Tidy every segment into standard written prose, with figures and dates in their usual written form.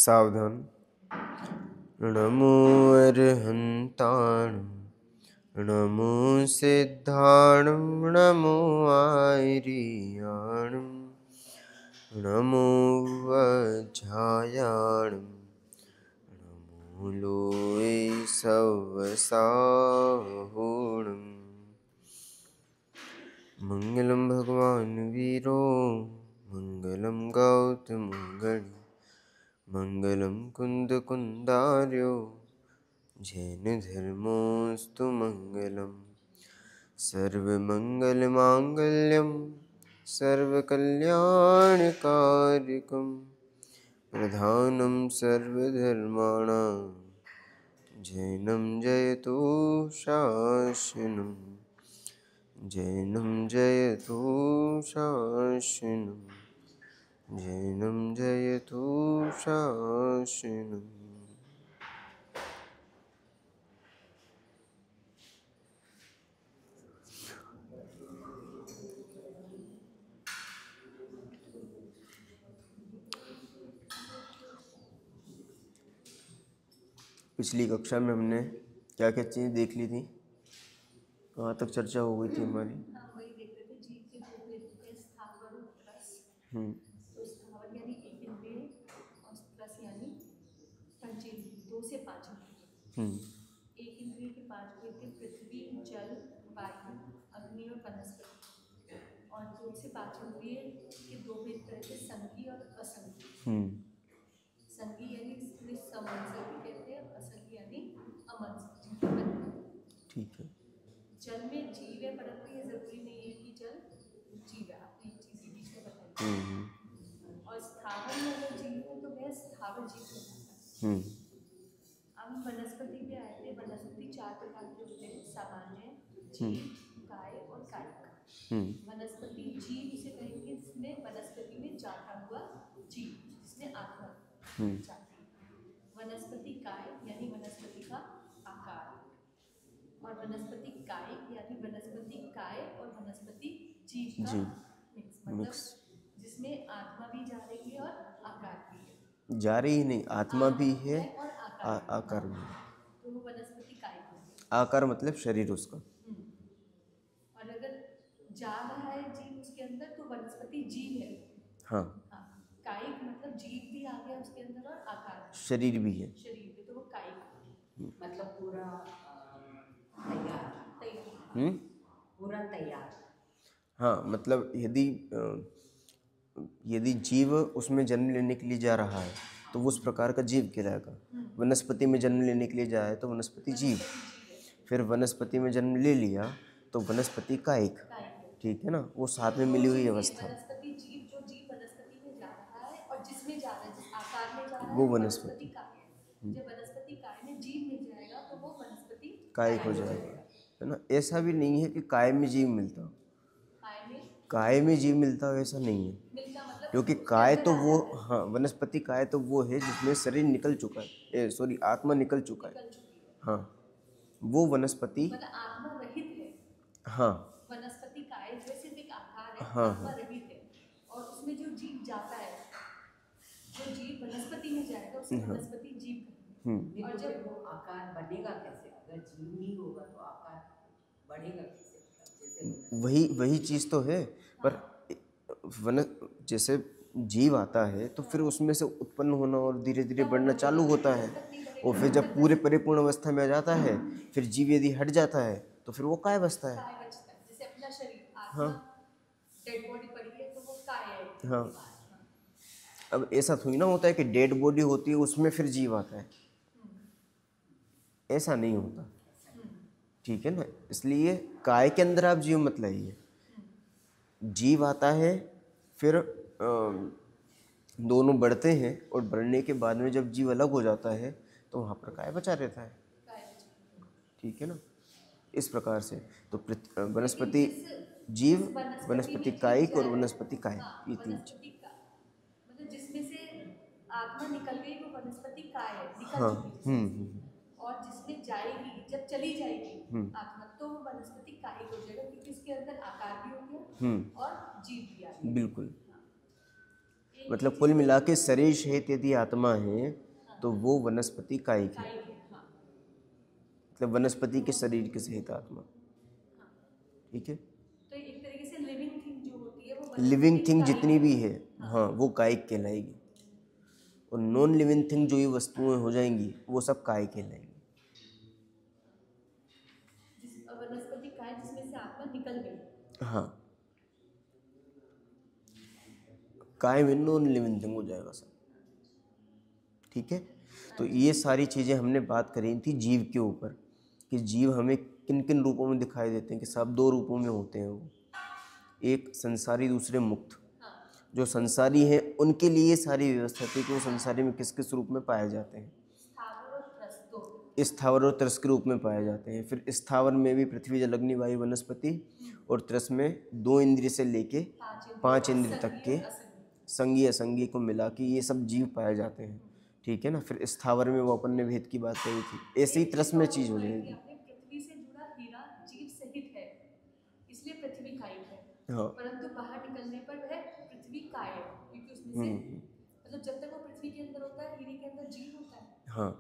सावधान। नमो अर्हन्ताणं नमो सिद्धाणं नमो आर्याणं नमो वज्रायाणं नमो लोये सवसाहुणम्। मंगलम भगवान वीरो मंगलम गौतमगण मंगलम कुंद कुंदार्यो जैन धर्मोस्तु मंगलम। सर्वमंगल मांगल्यम सर्वकल्याणकारिकम प्रधानम सर्वधर्माणां जैनम जयतु शासनम। जैनम जयतु शासनम। जैनम जयतु शासनम। पिछली कक्षा में हमने क्या क्या चीज़ें देख ली थी, कहाँ तक चर्चा हो गई थी हमारी? वही देख रहे थे जीव के दो भेद होते हैं, स्थावर और रस। हम्म तो स्थावर यानी एक इंद्रिय और रस यानी पंचेंद्रिय, 2 से 5 इंद्रिय। हम्म एक इंद्रिय के 5 भेद थे, पृथ्वी, जल, वायु, अग्नि और वनस्पति। और 2 से 5 इंद्रिय के 2 भेद करे थे, संगी और असंगी। हम्म संगी यानी इसमें समंसर भी कहते हैं, असंगी यानी अमंसर, जिनके मन में। ठीक है। जल में जीव है, परंतु ये जरूरी नहीं है कि जल जीव है। आपने एक चीज बीच में बताई। और स्थावर में अगर जीव है तो वह स्थावर जीव कहलाता है। अब हम वनस्पति पे आए थे। वनस्पति 4 प्रकार के होते हैं, सामान्य, जीव, काय और कायिक। वनस्पति जीव उसे कहेंगे जिसमें वनस्पति में जाता हुआ जीव, जिसमें आत्मा जाती है। वनस्पति काय यानी वनस्पति का आकार, और वनस्पति कायिक यानी वनस्पति काय और वनस्पति जीव का मिक्स, मतलब जिसमें आत्मा भी जा रही है और आकार भी है। जा रही नहीं, आत्मा भी है और आकार भी है। तो वो वनस्पति कायिक हो गया। आकार मतलब शरीर उसका। और अगर जा रहा है जीव उसके अंदर तो वनस्पति जीव है। हाँ, कायिक मतलब जीव भी आ गया उसके अंदर और आकार शरीर भी है। शरीर भी, तो वो कायिक मतलब पूरा तैयार पूरा तैयार। हाँ, मतलब यदि जीव उसमें जन्म लेने के लिए जा रहा है तो वो उस प्रकार का जीव कहलाएगा। वनस्पति में जन्म लेने के लिए जाए तो वनस्पति जीव, फिर वनस्पति में जन्म ले लिया तो वनस्पति कायिक। ठीक है ना, वो साथ में मिली हुई अवस्था। वनस्पति जीव, जो जीव वनस्पति में जा रहा है और जिसमें जा रहा है, जिस आकार में जा रहा है, वो वनस्पति काय है। जब वनस्पति काय में जीव मिल जाएगा तो वो वनस्पति कायिक हो जाएगा, है ना। ऐसा भी नहीं है कि काय में जीव मिलता हो, काय में जीव मिलता हो ऐसा नहीं है, क्योंकि काय तो वो, हाँ, वनस्पति काय तो वो है जिसमें शरीर निकल चुका है, सॉरी, आत्मा निकल चुका है। हाँ, वो वनस्पति आत्मा रहित है। हाँ, वनस्पति काय जो है सिर्फ एक आकार है, हाँ, आत्मा रहित है। और उसमें जो जीव जाता है, जो जीव वनस्पति में जाएगा उसे वनस्पति जीव कहते हैं। और जब वो आकार बनेगा कैसे? अगर जीव नहीं होगा तो आकार बढ़ेगा कैसे? वही चीज़ तो है। पर जैसे जीव आता है तो फिर उसमें से उत्पन्न होना और धीरे धीरे बढ़ना चालू होता है, और फिर जब पूरे परिपूर्ण अवस्था में आ जाता है, फिर जीव यदि हट जाता है तो फिर वो काय बचता है। जैसे अपना शरीर, आत्मा डेड बॉडी पड़ी है तो वो काय है। हाँ, अब ऐसा थोड़ी ना होता है कि डेड बॉडी होती है उसमें फिर जीव आता है, ऐसा नहीं होता। ठीक है ना, इसलिए काय के अंदर आप जीव मत लाइए। जीव आता है, फिर दोनों बढ़ते हैं, और बढ़ने के बाद में जब जीव अलग हो जाता है तो वहाँ पर काय बचा रहता है। ठीक है ना, इस प्रकार से तो वनस्पति जीव, वनस्पति कायिक और वनस्पति काय, ये तीन चीज। मतलब जिसमें से आत्मा निकल गई वो वनस्पति काय है, निकल हाँ, चुकी। और जिसमें जाएगी, जब चली जाएगी आत्मा, तो वो वनस्पति कायिक हो जाएगा, क्योंकि उसके अंदर आकार भी हो गया और जीव भी आ गया। बिल्कुल। मतलब कुल मिला के शरीर सहित यदि आत्मा है तो वो वनस्पति कायिक है, कायिक है, हाँ मतलब वनस्पति के शरीर के सहित आत्मा। हाँ। ठीक है, तो एक तरीके से लिविंग थिंग जो होती है वो लिविंग वनस्पति थिंग कायिक जितनी भी है हाँ। हाँ वो कायिक कहलाएगी, और नॉन लिविंग थिंग जो ये वस्तुएं हो जाएंगी वो सब कायिक कहलाएंगी। वनस्पति काय जिसमें से आत्मा निकल गई। हाँ, काय में नॉन लिविंग थिंग हो जाएगा सब। ठीक है, तो ये सारी चीज़ें हमने बात करी थी जीव के ऊपर कि जीव हमें किन किन रूपों में दिखाई देते हैं, कि सब दो रूपों में होते हैं वो, एक संसारी दूसरे मुक्त। जो संसारी हैं उनके लिए सारी व्यवस्था थी कि वो संसारी में किस किस रूप में पाए जाते हैं, स्थावर और त्रस के रूप में पाए जाते हैं। फिर स्थावर में भी पृथ्वी जल अग्नि वायु वनस्पति, और त्रस में 2 इंद्रिय से लेके 5 इंद्रिय तक के संगी असंगी को मिला के ये सब जीव पाए जाते हैं। ठीक है ना, फिर स्थावर में वो अपन ने भेद की बात करी थी, ऐसे ही त्रस में चीज हो जाएगी। पृथ्वी से जुड़ा हीरा जीव सहित है, इसलिए पृथ्वी कायिक है। हाँ, परंतु बाहर निकलने पर वह पृथ्वी काय है, क्योंकि उसमें से मतलब जब तक वो पृथ्वी के अंदर होता है, हीरे के अंदर जीव होता है। हाँ,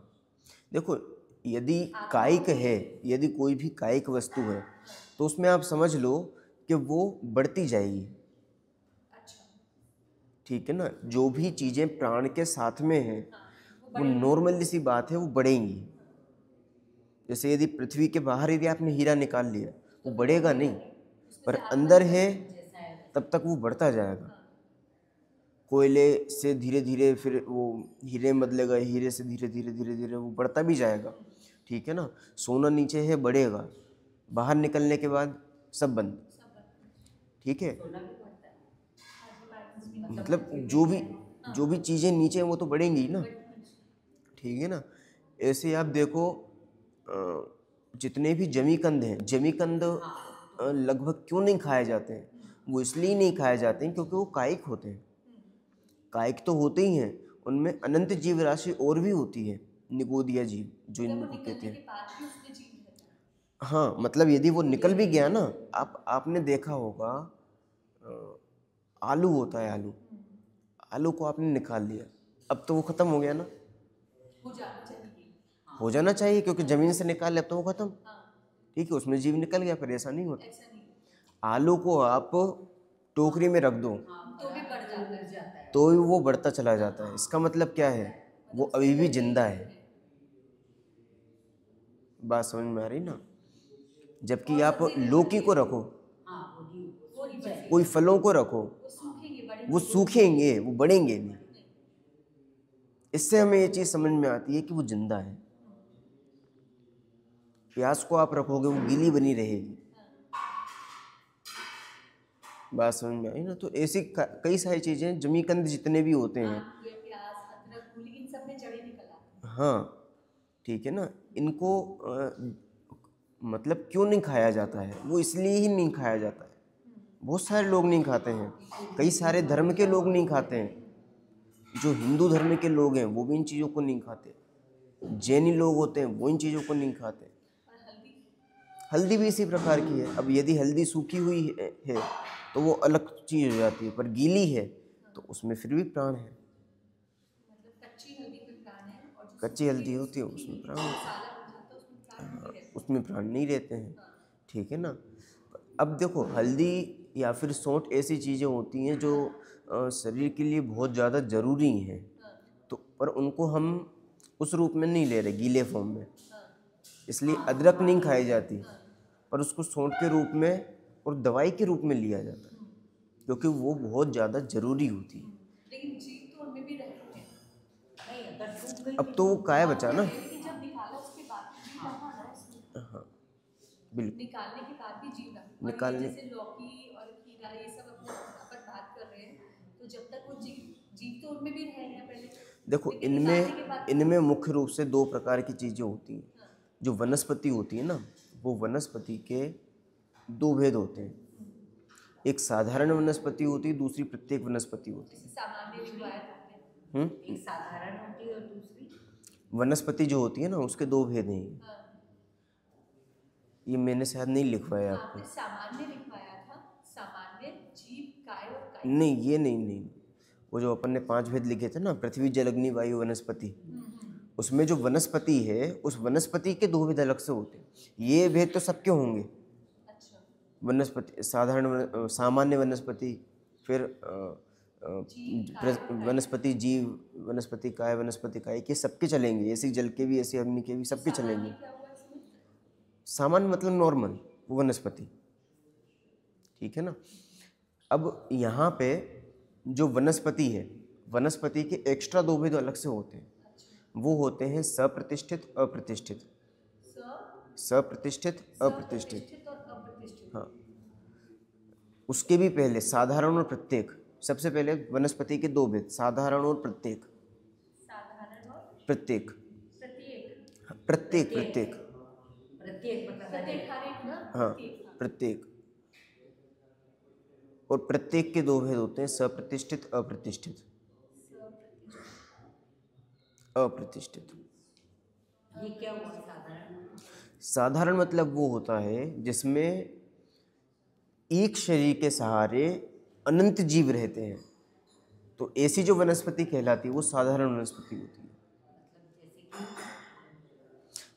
देखो यदि कायिक है, यदि कोई भी कायिक वस्तु है तो उसमें आप समझ लो कि वो बढ़ती जाएगी। अच्छा, ठीक है ना, जो भी चीज़ें प्राण के साथ में हैं वो नॉर्मल सी बात है, वो बढ़ेंगी। जैसे यदि पृथ्वी के बाहर यदि आपने हीरा निकाल लिया वो बढ़ेगा नहीं, पर अंदर है तब तक वो बढ़ता जाएगा। कोयले से धीरे धीरे फिर वो हीरे में बदलेगा, हीरे से धीरे धीरे धीरे धीरे वो बढ़ता भी जाएगा। ठीक है ना, सोना नीचे है बढ़ेगा, बाहर निकलने के बाद सब बंद। ठीक है, मतलब जो भी चीज़ें नीचे हैं वो तो बढ़ेंगी ही ना। ठीक है ना, ऐसे आप देखो जितने भी जमीकंद हैं, जमीकंद लगभग क्यों नहीं खाए जाते हैं? वो इसलिए नहीं खाए जाते हैं क्योंकि वो कायिक होते हैं। कायिक तो होते ही हैं, उनमें अनंत जीव राशि और भी होती है, निगोदिया जीव जो इनको कहते हैं। हाँ, मतलब यदि वो निकल भी गया ना, आपने देखा होगा आलू होता है, आलू को आपने निकाल लिया, अब तो वो खत्म हो गया ना, हो जाना चाहिए क्योंकि जमीन से निकाल लिया अब तो वो खत्म। ठीक है, उसमें जीव निकल गया, पर ऐसा नहीं होता। आलू को आप टोकरी में रख दो तो भी वो बढ़ता चला जाता है, इसका मतलब क्या है? वो अभी भी जिंदा है। बात समझ में आ रही ना? जबकि आप लौकी को रखो, कोई फलों को रखो, वो सूखेंगे, वो बढ़ेंगे नहीं। इससे हमें ये चीज समझ में आती है कि वो जिंदा है। प्याज को आप रखोगे वो गीली बनी रहेगी। बात समझ में आई ना? तो ऐसी कई सारी चीजें, जमीकंद जितने भी होते हैं, हाँ ठीक है ना, इनको मतलब क्यों नहीं खाया जाता है? वो इसलिए ही नहीं खाया जाता है, बहुत सारे लोग नहीं खाते हैं, कई सारे धर्म के लोग नहीं खाते हैं। जो हिंदू धर्म के लोग हैं वो भी इन चीज़ों को नहीं खाते, जैनी लोग होते हैं वो इन चीज़ों को नहीं खाते। हल्दी भी इसी प्रकार की है। अब यदि हल्दी सूखी हुई है तो वो अलग चीज़ हो जाती है, पर गीली है तो उसमें फिर भी प्राण है। कच्ची हल्दी होती है उसमें प्राण होता है, उसमें प्राण नहीं रहते हैं। ठीक है ना, अब देखो हल्दी या फिर सौंठ ऐसी चीज़ें होती हैं जो शरीर के लिए बहुत ज़्यादा ज़रूरी हैं, तो पर उनको हम उस रूप में नहीं ले रहे, गीले फॉर्म में। इसलिए अदरक नहीं खाई जाती, पर उसको सौंठ के रूप में और दवाई के रूप में लिया जाता है, क्योंकि वो बहुत ज़्यादा ज़रूरी होती है। लेकिन जीव तो उनमें भी रहते हैं। अब तो वो काय बचा ना। जब निकाला उसके बाद हाँ बिल्कुल, निकालने के बाद भी जीव रहा। निकालने जैसे लौकी और खीरा ये सब अपन बात कर रहे हैं, तो जब तक वो जीव तो उनमें भी रहे हैं पहले। देखो इनमें मुख्य रूप से 2 प्रकार की चीज़ें होती हैं। जो वनस्पति होती है ना, वो वनस्पति के 2 भेद होते हैं। एक साधारण वनस्पति होती है, दूसरी प्रत्येक वनस्पति होती है। एक साधारण होती है और दूसरी वनस्पति जो होती है ना, उसके 2 भेद हैं। ये मैंने शायद नहीं लिखवाया आपको। सामान्य लिखवाया था, सामान्य जीव काय और काय। नहीं, ये नहीं, वो जो अपन ने 5 भेद लिखे थे ना, पृथ्वी जल अग्नि वायु वनस्पति, उसमें जो वनस्पति है उस वनस्पति के 2 भेद अलग से होते हैं। ये भेद तो सबके होंगे, अच्छा, वनस्पति साधारण सामान्य वनस्पति, फिर वनस्पति जीव, वनस्पति काय, वनस्पति काय, ये सबके चलेंगे, ऐसे जल के भी, ऐसे अग्नि के भी, सबके चलेंगे। क्या हुआ इसमें? सामान्य मतलब नॉर्मल वनस्पति, ठीक है ना। अब यहाँ पे जो वनस्पति है, वनस्पति के एक्स्ट्रा 2 भेद अलग से होते हैं। वो होते हैं सप्रतिष्ठित, अप्रतिष्ठित। सप्रतिष्ठित, अप्रतिष्ठित। और अप्रतिष्ठित। हाँ, उसके भी पहले साधारण और प्रत्येक। सबसे पहले वनस्पति के 2 भेद, साधारण और प्रत्येक। साधारण और प्रत्येक, प्रत्येक। प्रत्येक प्रत्येक प्रत्येक मतलब प्रत्येक, हर एक ना, हाँ, प्रत्येक। और प्रत्येक के 2 भेद होते हैं, सप्रतिष्ठित, अप्रतिष्ठित। अप्रतिष्ठित ये क्या हुआ साधारण? साधारण मतलब वो होता है जिसमें एक शरीर के सहारे अनंत जीव रहते हैं, तो ऐसी जो वनस्पति कहलाती है वो साधारण वनस्पति होती है।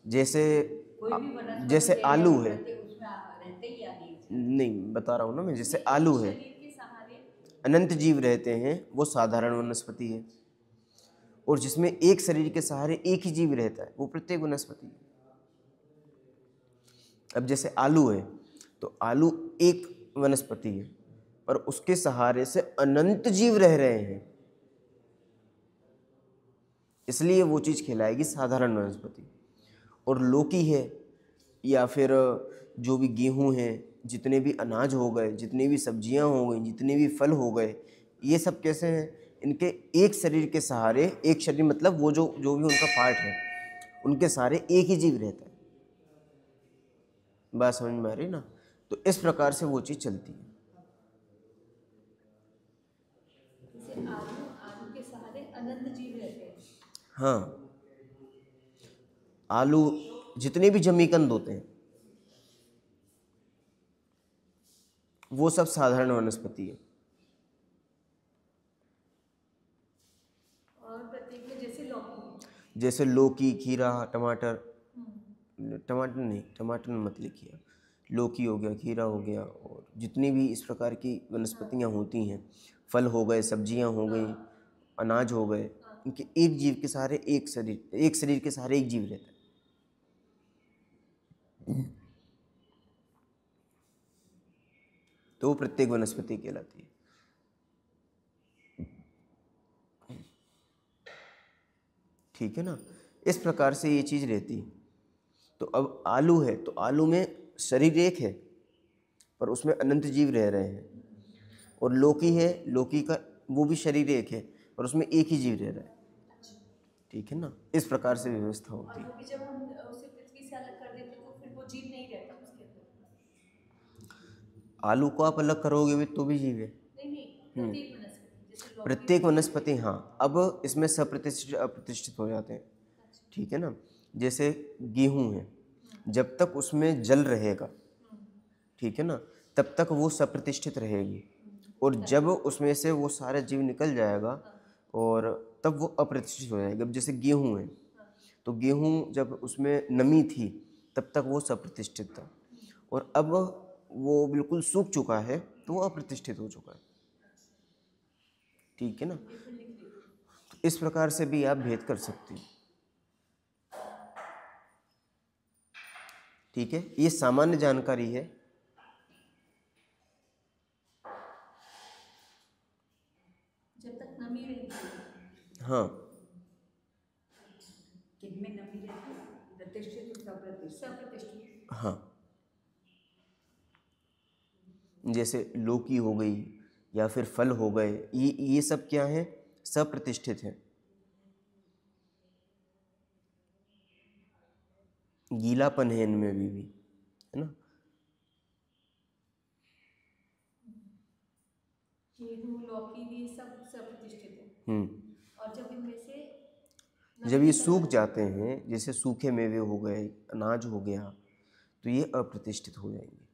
जैसे जैसे आलू है, नहीं बता रहा हूँ ना मैं, जैसे आलू है, अनंत जीव रहते हैं, वो साधारण वनस्पति है। और जिसमें एक शरीर के सहारे एक ही जीव रहता है वो प्रत्येक वनस्पति है। अब जैसे आलू है, तो आलू एक वनस्पति है, पर उसके सहारे से अनंत जीव रह रहे हैं, इसलिए वो चीज़ कहलाएगी साधारण वनस्पति। और लौकी है, या फिर जो भी गेहूं है, जितने भी अनाज हो गए, जितनी भी सब्जियां हो गई, जितने भी फल हो गए, ये सब कैसे हैं? इनके एक शरीर के सहारे, एक शरीर मतलब वो जो भी उनका पार्ट है, उनके सहारे एक ही जीव रहता है। बात समझ में आ रही ना? तो इस प्रकार से वो चीज़ चलती है। जैसे आलू के सहारे अनंत जीव रहते हैं। हाँ, आलू जितने भी जमीकंद होते हैं वो सब साधारण वनस्पति है। और प्रत्येक में जैसे लौकी, खीरा, टमाटर, टमाटर नहीं, टमाटर में मत लिखिए, लौकी हो गया, खीरा हो गया, और जितनी भी इस प्रकार की वनस्पतियाँ होती हैं, फल हो गए, सब्जियाँ हो गई, अनाज हो गए, इनके एक जीव के सहारे एक शरीर के सहारे एक जीव रहता है। तो वो प्रत्येक वनस्पति कहलाती है। ठीक है ना? इस प्रकार से ये चीज़ रहती है। तो अब आलू है, तो आलू में शरीर एक है, पर उसमें अनंत जीव रह रहे हैं। और लौकी है, लौकी का वो भी शरीर एक है, पर उसमें एक ही जीव रह रहा है। ठीक है ना? इस प्रकार से व्यवस्था होती है। और जब हम उसे पृथ्वी से अलग कर देते तो फिर वो जीव नहीं रहता उसके अंदर। आलू को आप अलग करोगे भी तो भी जीव है। नहीं, प्रत्येक वनस्पति, जैसे प्रत्येक वनस्पति, हाँ। अब इसमें सप्रतिष्ठित, अप्रतिष्ठित हो जाते हैं। ठीक है ना? जैसे गेहूं है, जब तक उसमें जल रहेगा, ठीक है ना, तब तक वो सप्रतिष्ठित रहेगी। और जब उसमें से वो सारा जीव निकल जाएगा और तब वो अप्रतिष्ठित हो जाएगी। अब जैसे गेहूं है, तो गेहूं जब उसमें नमी थी तब तक वो सप्रतिष्ठित था, और अब वो बिल्कुल सूख चुका है तो वो अप्रतिष्ठित हो चुका है। ठीक है ना? तो इस प्रकार से भी आप भेद कर सकते हैं। ठीक है, ये सामान्य जानकारी है। जब तक नमी रहती है। हाँ, किनमें नमी रहती है? प्रतिष्ठित, सप्रतिष्ठित। हाँ, जैसे लौकी हो गई या फिर फल हो गए, ये सब क्या है? सप्रतिष्ठित है। गीलापन है इनमें भी, है ना? गेहूं, लौकी भी सब सप्रतिष्ठित है। और जब इनमें से जब ये सूख जाते हैं, जैसे सूखे मेवे हो गए, अनाज हो गया, तो ये अप्रतिष्ठित हो जाएंगे।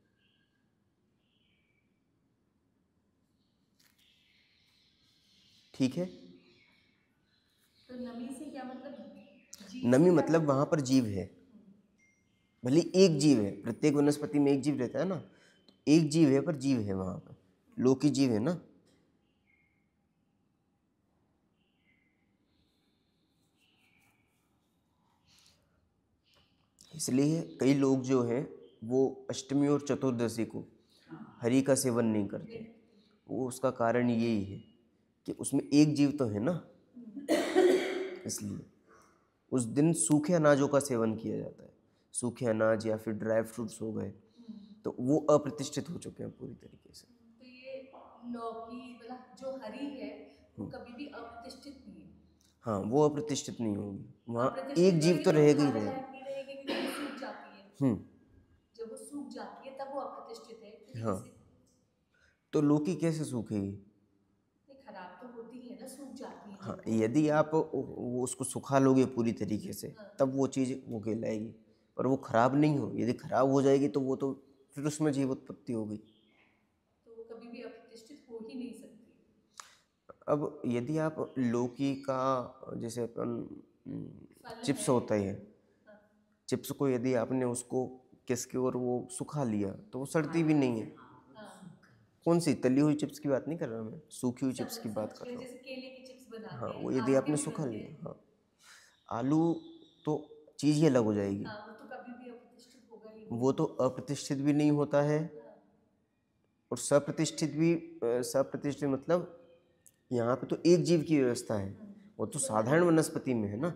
ठीक है। तो नमी से क्या मतलब? नमी मतलब वहाँ पर जीव है, भले एक जीव है, प्रत्येक वनस्पति में एक जीव रहता है ना, तो एक जीव है पर जीव है वहाँ पर, लोकी जीव है ना। इसलिए कई लोग जो हैं वो अष्टमी और चतुर्दशी को हरि का सेवन नहीं करते। वो उसका कारण यही है कि उसमें एक जीव तो है ना, इसलिए उस दिन सूखे अनाजों का सेवन किया जाता है। सूखे अनाज या फिर ड्राई फ्रूट्स हो गए, तो वो अप्रतिष्ठित हो चुके हैं पूरी तरीके से। तो ये लौकी मतलब जो हरी है वो कभी भी अप्रतिष्ठित नहीं है। हाँ, वो अप्रतिष्ठित नहीं होगी, वहाँ अप्रतिष्ठित एक जीव तो रहेगी रहेगा ही खाने रहेगा। लायक नहीं रहेगी क्योंकि वो सूख जाती है। जब वो सूख जाती है तब वो अप्रतिष्ठित है, क्योंकि हाँ, इसे तो लौकी कैसे सूखेगी? नहीं, खराब तो होती है ना, सूख जाती है हाँ, जब वो। यदि आप वो उसको सुखा लोगे पूरी तरीके से, हाँ। तब वो चीज़ वो कहलाएगी, पर वो खराब नहीं हो। यदि खराब हो जाएगी तो वो तो फिर उसमें जीव उत्पत्ति होगी। तो वो कभी भी अप्रतिष्ठित हो ही नहीं सकती। अब यदि आप लौकी का जैसे अपन फल चिप्स है। होता है, हाँ। चिप्स को यदि आपने उसको किस के और वो सुखा लिया तो वो सड़ती भी नहीं है। हाँ। कौन सी तली हुई चिप्स की बात नहीं कर रहा मैं, सूखी हुई चिप्स की बात समझ कर गए, रहा हूँ। जैसे केले की चिप्स बनाते हाँ, हैं, वो यदि आलू के आपने भी सुखा बनते लिया, हैं। हाँ। आलू तो चीज़ ही अलग हो जाएगी, हाँ, वो तो कभी भी अप्रतिष्ठित होगा ही नहीं। वो तो अप्रतिष्ठित भी नहीं होता है। हाँ। और सप्रतिष्ठित भी, सप्रतिष्ठित मतलब यहाँ पे तो एक जीव की व्यवस्था है, वो तो साधारण वनस्पति में है ना।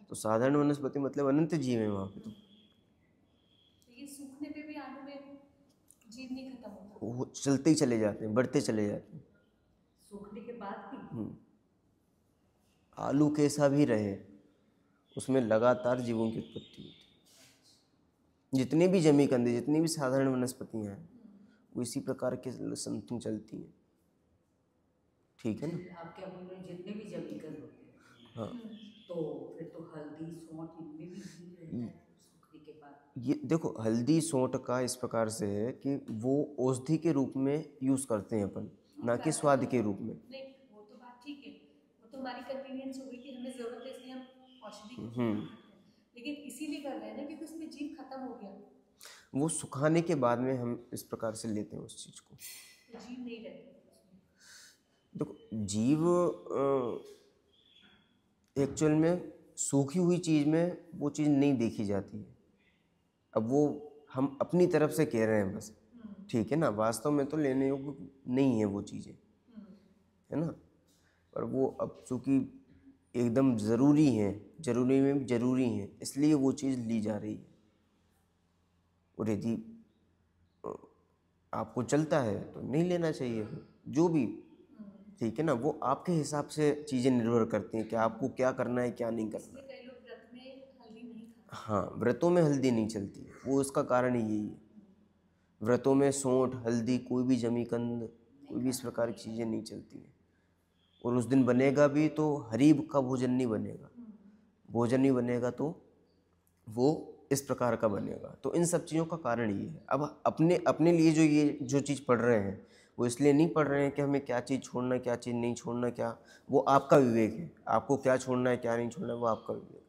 तो साधारण वनस्पति मतलब अनंत जीव है वहाँ पे। तो ये सूखने पे भी आलू में जीव नहीं खत्म होता। वो चलते ही चले जाते हैं, बढ़ते चले जाते हैं। सूखने के बाद भी आलू कैसा भी रहे, उसमें लगातार जीवों की उत्पत्ति होती है। जितनी भी जमीकंद, जितनी भी साधारण वनस्पतियाँ हैं, वो इसी प्रकार के समथिंग चलती हैं। ठीक है ना। आप क्या बोल रहे हैं, जितने भी जमीकंद होते हैं, हाँ, तो फिर तो हल्दी सौंठ इनमें भी जीव रहता है सूखने के बाद। ये देखो, हल्दी सौंठ का इस प्रकार से है कि वो औषधि के रूप में यूज़ करते हैं अपन, ना कि स्वाद के रूप में। नहीं, वो तो बात ठीक है, वो तो हमारी कन्वीनियंस हो गई कि हमें जरूरत है इसलिए हम औषधि को करते हैं। लेकिन इसीलिए कर रहे हैं ना क्योंकि उसमें जीव खत्म हो गया, वो सुखाने के बाद में हम इस प्रकार से लेते हैं उस चीज़ को। तो जीव नहीं रहते उसमें। देखो, जीव एक्चुअल में सूखी हुई चीज़ में वो चीज़ नहीं देखी जाती है। अब वो हम अपनी तरफ से कह रहे हैं बस, ठीक है ना, वास्तव में तो लेने योग्य नहीं है वो चीज़ें, है ना। पर वो अब चूँकि एकदम ज़रूरी है, ज़रूरी में भी ज़रूरी है, इसलिए वो चीज़ ली जा रही है। और यदि आपको चलता है तो नहीं लेना चाहिए, जो भी, ठीक है ना। वो आपके हिसाब से चीज़ें निर्भर करती हैं कि आपको क्या करना है, क्या नहीं करना है। कई लोग व्रत में हल्दी नहीं खाते। हाँ, व्रतों में हल्दी नहीं चलती, वो उसका कारण यही है। व्रतों में सौंठ, हल्दी, कोई भी जमीकंद, कोई भी इस प्रकार की चीज़ें नहीं चलती हैं। और उस दिन बनेगा भी तो हरीब का भोजन नहीं बनेगा, भोजन नहीं बनेगा तो वो इस प्रकार का बनेगा। तो इन सब चीज़ों का कारण ये है। अब अपने अपने लिए जो चीज़ पढ़ रहे हैं, वो इसलिए नहीं पढ़ रहे हैं कि हमें क्या चीज़ छोड़ना, क्या चीज़ नहीं छोड़ना, क्या, वो आपका विवेक है। आपको क्या छोड़ना है, क्या नहीं छोड़ना है, वो आपका विवेक है।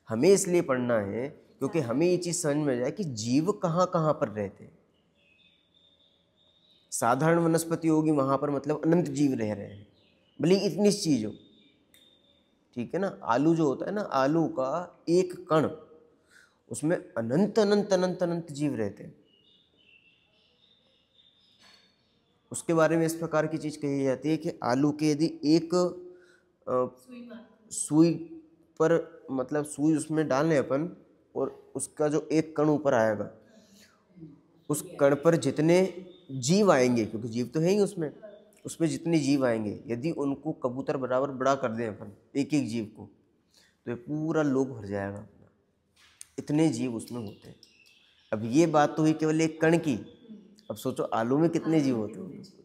हमें इसलिए पढ़ना है क्योंकि हमें ये चीज़ समझ में जाए कि जीव कहाँ कहाँ पर रहते हैं। साधारण वनस्पति होगी वहाँ पर मतलब अनंत जीव रह रहे हैं, भले इतनी चीज़ हो, ठीक है ना। आलू जो होता है ना, आलू का एक कण, उसमें अनंत अनंत अनंत अनंत जीव रहते हैं। उसके बारे में इस प्रकार की चीज़ कही जाती है कि आलू के यदि एक सुई पर, मतलब सुई उसमें डालें अपन, और उसका जो एक कण ऊपर आएगा, उस कण पर जितने जीव आएंगे, क्योंकि जीव तो है ही उसमें जितने जीव आएंगे, यदि उनको कबूतर बराबर बड़ा कर दें अपन, एक एक जीव को, तो ये पूरा लोक भर जाएगा अपना। इतने जीव उसमें होते हैं। अब ये बात तो हुई केवल एक कण की, अब सोचो आलू में कितने जीव होते हैं।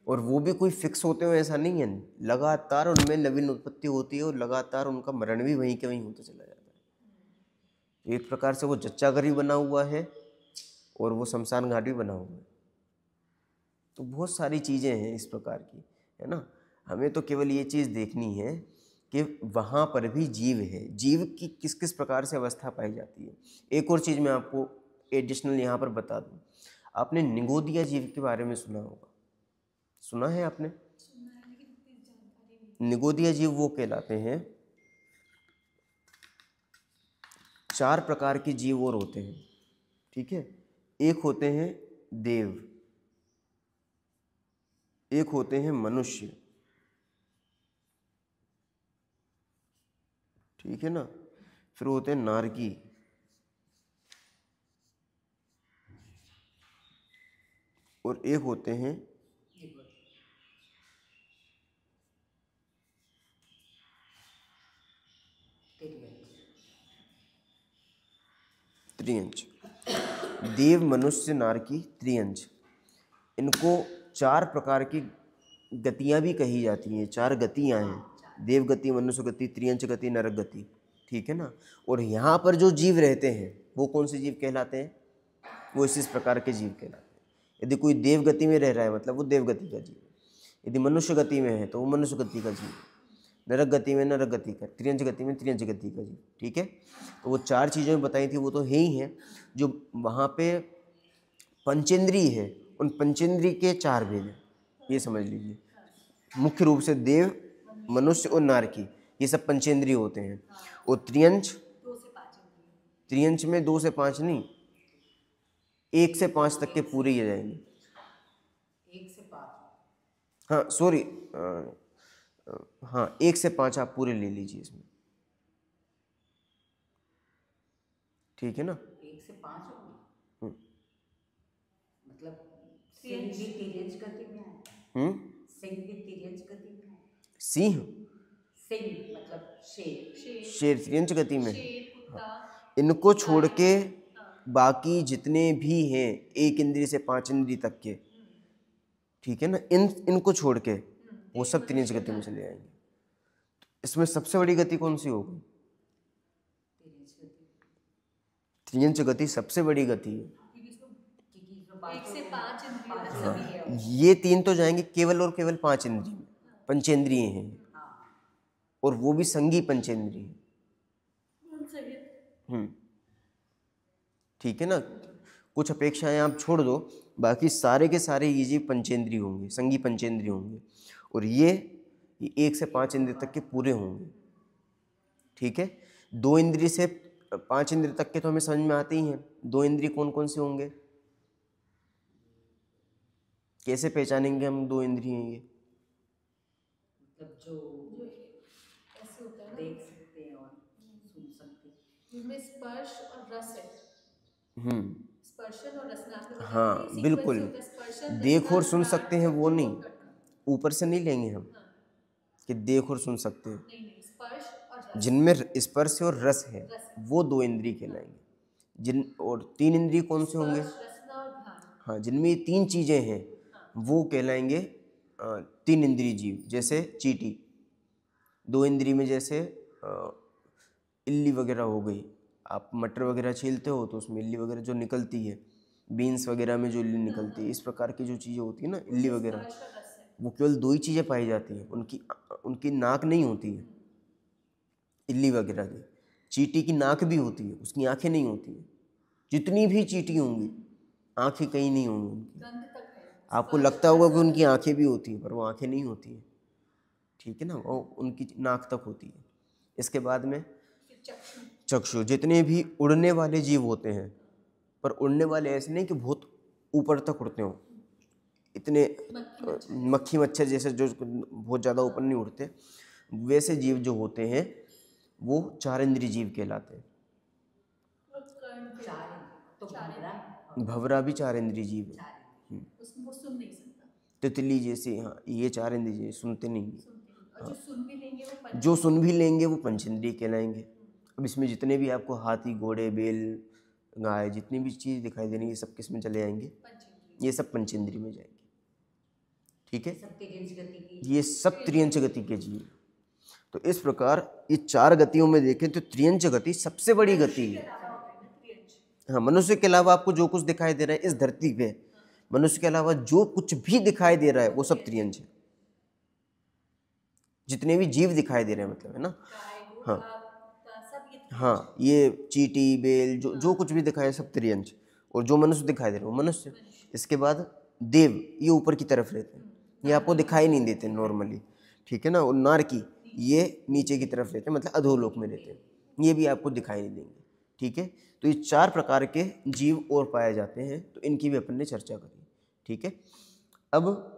और वो भी कोई फिक्स होते हो ऐसा नहीं है, लगातार उनमें नवीन उत्पत्ति होती है और लगातार उनका मरण भी वहीं के वहीं होता चला जाता है। एक प्रकार से वो जच्चा घर भी बना हुआ है और वो शमशान घाट भी बना हुआ है। तो बहुत सारी चीज़ें हैं इस प्रकार की, है ना। हमें तो केवल ये चीज़ देखनी है कि वहाँ पर भी जीव है, जीव की किस किस प्रकार से अवस्था पाई जाती है। एक और चीज़ मैं आपको एडिशनल यहाँ पर बता दूँ, आपने निगोदिया जीव के बारे में सुना होगा, सुना है आपने? निगोदिया जीव वो कहलाते हैं, 4 प्रकार के जीव और होते हैं, ठीक है। एक होते हैं देव, एक होते हैं मनुष्य, ठीक है ना, फिर होते हैं नारकी, और एक होते हैं त्रियंच। देव, मनुष्य, नारकी, त्रियंच, इनको 4 प्रकार की गतियां भी कही जाती हैं, 4 गतियां हैं, देव गति, मनुष्य गति, त्रियंच गति, नरक गति, ठीक है ना। और यहाँ पर जो जीव रहते हैं वो कौन से जीव कहलाते हैं? वो इस प्रकार के जीव कहलाते हैं। यदि कोई देव गति में रह रहा है मतलब वो देव गति का जीव है, यदि मनुष्य गति में है तो वो मनुष्य गति का जीव है, नरक गति में नरक गति का, त्रियंच गति में त्रियंच गति का जीव, ठीक है। तो वो 4 चीज़ें में बताई थी वो तो है ही हैं। जो वहाँ पे पंचेंद्रिय है उन पंचेंद्रिय के 4 भेद हैं, ये समझ लीजिए। मुख्य रूप से देव, मनुष्य और नारकी ये सब पंचेंद्रिय होते हैं। और त्रियंच, 2 से 5 इंद्रिय। त्रियंच में 2 से 5 नहीं, 1 से 5 तक के पूरे ही आ जाएंगे। 1 से 5, हाँ सॉरी, हाँ 1 से 5 आप पूरे ले लीजिए इसमें, ठीक है ना। 1 से 5 होगी, मतलब सिंह भी तिर्यंच गति में है, सिंह भी तिर्यंच गति में है। सिंह, सिंह मतलब शेर, शेर त्रियंच गति में है। शेर, कुत्ता, इनको छोड़ के बाकी जितने भी हैं 1 इंद्रिय से 5 इंद्रिय तक के, ठीक है ना, इनको छोड़ के वो सब त्रियंच गति में चले जाएंगे। इसमें सबसे बड़ी गति कौन सी होगी? त्रियंच गति सबसे बड़ी गति है। क्योंकि इसमें 1 से 5 इंद्रिय तक सभी है। ये 3 तो जाएंगे केवल और केवल 5 इंद्रिय में, पंचेंद्रिय हैं, और वो भी संगी पंचेंद्रिय हैं, ठीक है ना। कुछ अपेक्षाएं आप छोड़ दो, बाकी सारे के सारे ये जीव पंचेंद्रिय होंगे, संगी पंचेंद्रिय होंगे, और ये 1 से 5 इंद्रिय तक के पूरे होंगे, ठीक है। 2 इंद्रिय से 5 इंद्रिय तक के तो हमें समझ में आते ही हैं। 2 इंद्रिय कौन कौन से होंगे, कैसे पहचानेंगे हम 2 इंद्रिय हैं ये? मतलब जो ऐसे होता है ना, देख सकते हैं और सुन सकते हैं, जिसमें स्पर्श और रस है। स्पर्शन और रसना, आपने बताया हाँ ना, ये sequence बिल्कुल, होता है, स्पर्शन, देख रसना, और सुन घ्राण, सकते हैं वो चक्षु नहीं, और कर्णन। ऊपर से नहीं लेंगे हम कि देख और सुन सकते हैं। नहीं, स्पर्श और रस। जिनमें स्पर्श और रस है वो 2 इंद्रिय कहलाएंगे। जिन और 3 इंद्रिय कौन से होंगे? स्पर्श, रसना और घ्राण। हाँ, जिनमें ये 3 चीज़ें हैं वो कहलाएंगे 3 इंद्रिय जीव। जैसे चींटी, 2 इंद्रिय में जैसे इल्ली वगैरह हो गई, आप मटर वगैरह छीलते हो तो उसमें इल्ली वगैरह जो निकलती है, बीन्स वगैरह में जो इल्ली निकलती है, इस प्रकार की जो चीज़ें होती है ना इल्ली वगैरह, स्पर्श और रस है। वो केवल 2 ही चीज़ें पाई जाती हैं। उनकी नाक नहीं होती है इल्ली वगैरह की। चींटी की नाक भी होती है, उसकी आंखें नहीं होती हैं। जितनी भी चींटी होंगी आंखें कहीं नहीं होंगी उनकी। गंध तक है। आपको लगता होगा कि उनकी आंखें भी होती हैं, पर वो आंखें नहीं होती हैं, ठीक है ना, वो उनकी नाक तक होती है। इसके बाद में फिर चक्षु। चक्षु, जितने भी उड़ने वाले जीव होते हैं, पर उड़ने वाले ऐसे नहीं कि बहुत ऊपर तक उड़ते हो, इतने मक्खी मच्छर जैसे जो बहुत ज़्यादा ऊपर नहीं उड़ते, वैसे जीव जो होते हैं वो 4 इंद्रिय जीव कहलाते हैं। तो भंवरा भी 4 इंद्रिय जीव है। वो सुन नहीं सकता। तितली जैसे, हाँ ये 4 इंद्रिय जीव सुनते नहीं हैं। और जो सुन भी लेंगे वो पंच। जो सुन भी लेंगे वो पंचेंद्रिय कहलाएंगे। अब इसमें जितने भी आपको हाथी, घोड़े, बैल, गाय, जितनी भी चीज़ दिखाई देनी, ये सब किस में चले जाएंगे? ये सब पंचेंद्रिय में जाएंगे, ठीक है। ये सब त्रियंच गति के जीव। तो इस प्रकार ये 4 गतियों में देखें तो त्रियंच गति सबसे बड़ी गति है। हाँ, मनुष्य के अलावा आपको जो कुछ दिखाई दे रहा है इस धरती पे, मनुष्य के अलावा जो कुछ भी दिखाई दे रहा है वो सब त्रियंच है। जितने भी जीव दिखाई दे रहे हैं मतलब, है ना। गाय हाँ घोड़ा सब ये हाँ, ये चींटी बेल जो कुछ भी दिखाए सब त्रियंच, और जो मनुष्य दिखाई दे रहे हैं वो मनुष्य। इसके बाद देव, ये ऊपर की तरफ रहते हैं, ये आपको दिखाई नहीं देते नॉर्मली, ठीक है ना। और नारकी, ये नीचे की तरफ रहते हैं, मतलब अधोलोक में रहते हैं, ये भी आपको दिखाई नहीं देंगे, ठीक है। तो ये 4 प्रकार के जीव और पाए जाते हैं, तो इनकी भी अपन ने चर्चा करी, ठीक है। अब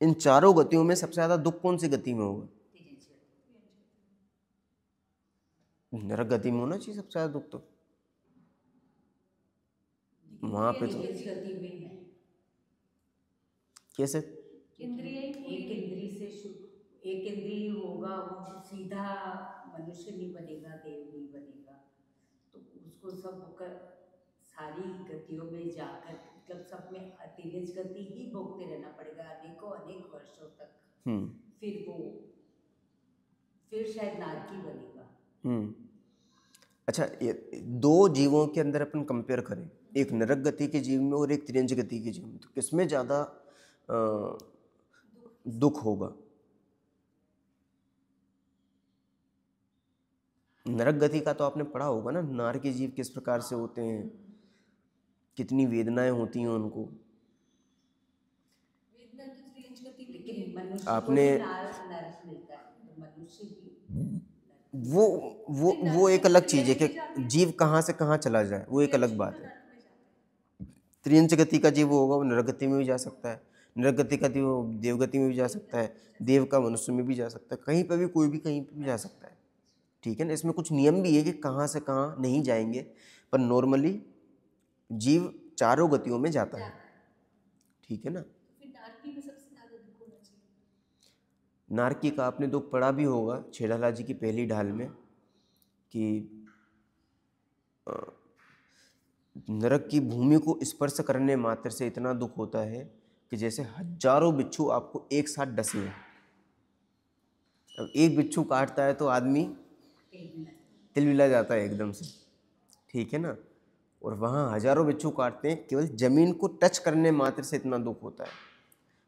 इन चारों गतियों में सबसे ज़्यादा दुख कौन सी गति में होगा? नरक गति में होना चाहिए सबसे ज़्यादा दुख तो, वहाँ पे तो तिर्यंच गति में है। कैसे? इंद्रिय ही पूरी एक इंद्री से एक इंद्री होगा, वो सीधा मनुष्य नहीं बनेगा, देव नहीं बनेगा, तो उसको सब होकर सारी गतियों में जाकर, मतलब सब में तिर्यंच गति ही भोगते रहना पड़ेगा अनेक वर्षों तक। फिर शायद नारकी बनेगा। अच्छा, ये 2 जीवों के अंदर अपन कंपेयर करें, एक नरक गति के जीव में और एक त्रियंच गति के जीव में, तो किसमें ज़्यादा दुख होगा? नरक गति का तो आपने पढ़ा होगा ना, नार के जीव किस प्रकार से होते हैं, कितनी वेदनाएं होती हैं उनको। वेदना तो त्रियंच गति में लेकिन मनुष्य आपने को नरक मिलता है, तो मनुष्य भी वो एक अलग चीज़ है कि जीव कहाँ से कहाँ चला जाए, वो एक अलग बात है। त्रियंच गति का जीव होगा वो नरक गति में भी जा सकता है, नरक गति का जीव देवगति में भी जा सकता है, देव का मनुष्य में भी जा सकता है, कहीं पर भी कोई भी कहीं पर भी जा सकता है, ठीक है ना। इसमें कुछ नियम भी है कि कहाँ से कहाँ नहीं जाएंगे, पर नॉर्मली जीव चारों गतियों में जाता है, ठीक है ना। फिर नारकी में सबसे ज्यादा दुख होना चाहिए। नारकी का आपने दुख पढ़ा भी होगा छेड़ाला जी की पहली ढाल में, कि नरक की भूमि को स्पर्श करने मात्र से इतना दुख होता है कि जैसे हजारों बिच्छू आपको एक साथ डसे हैं। अब एक बिच्छू काटता है तो आदमी तिलमिला जाता है एकदम से, ठीक है ना। और वहाँ हजारों बिच्छू काटते हैं, केवल ज़मीन को टच करने मात्र से इतना दुख होता है।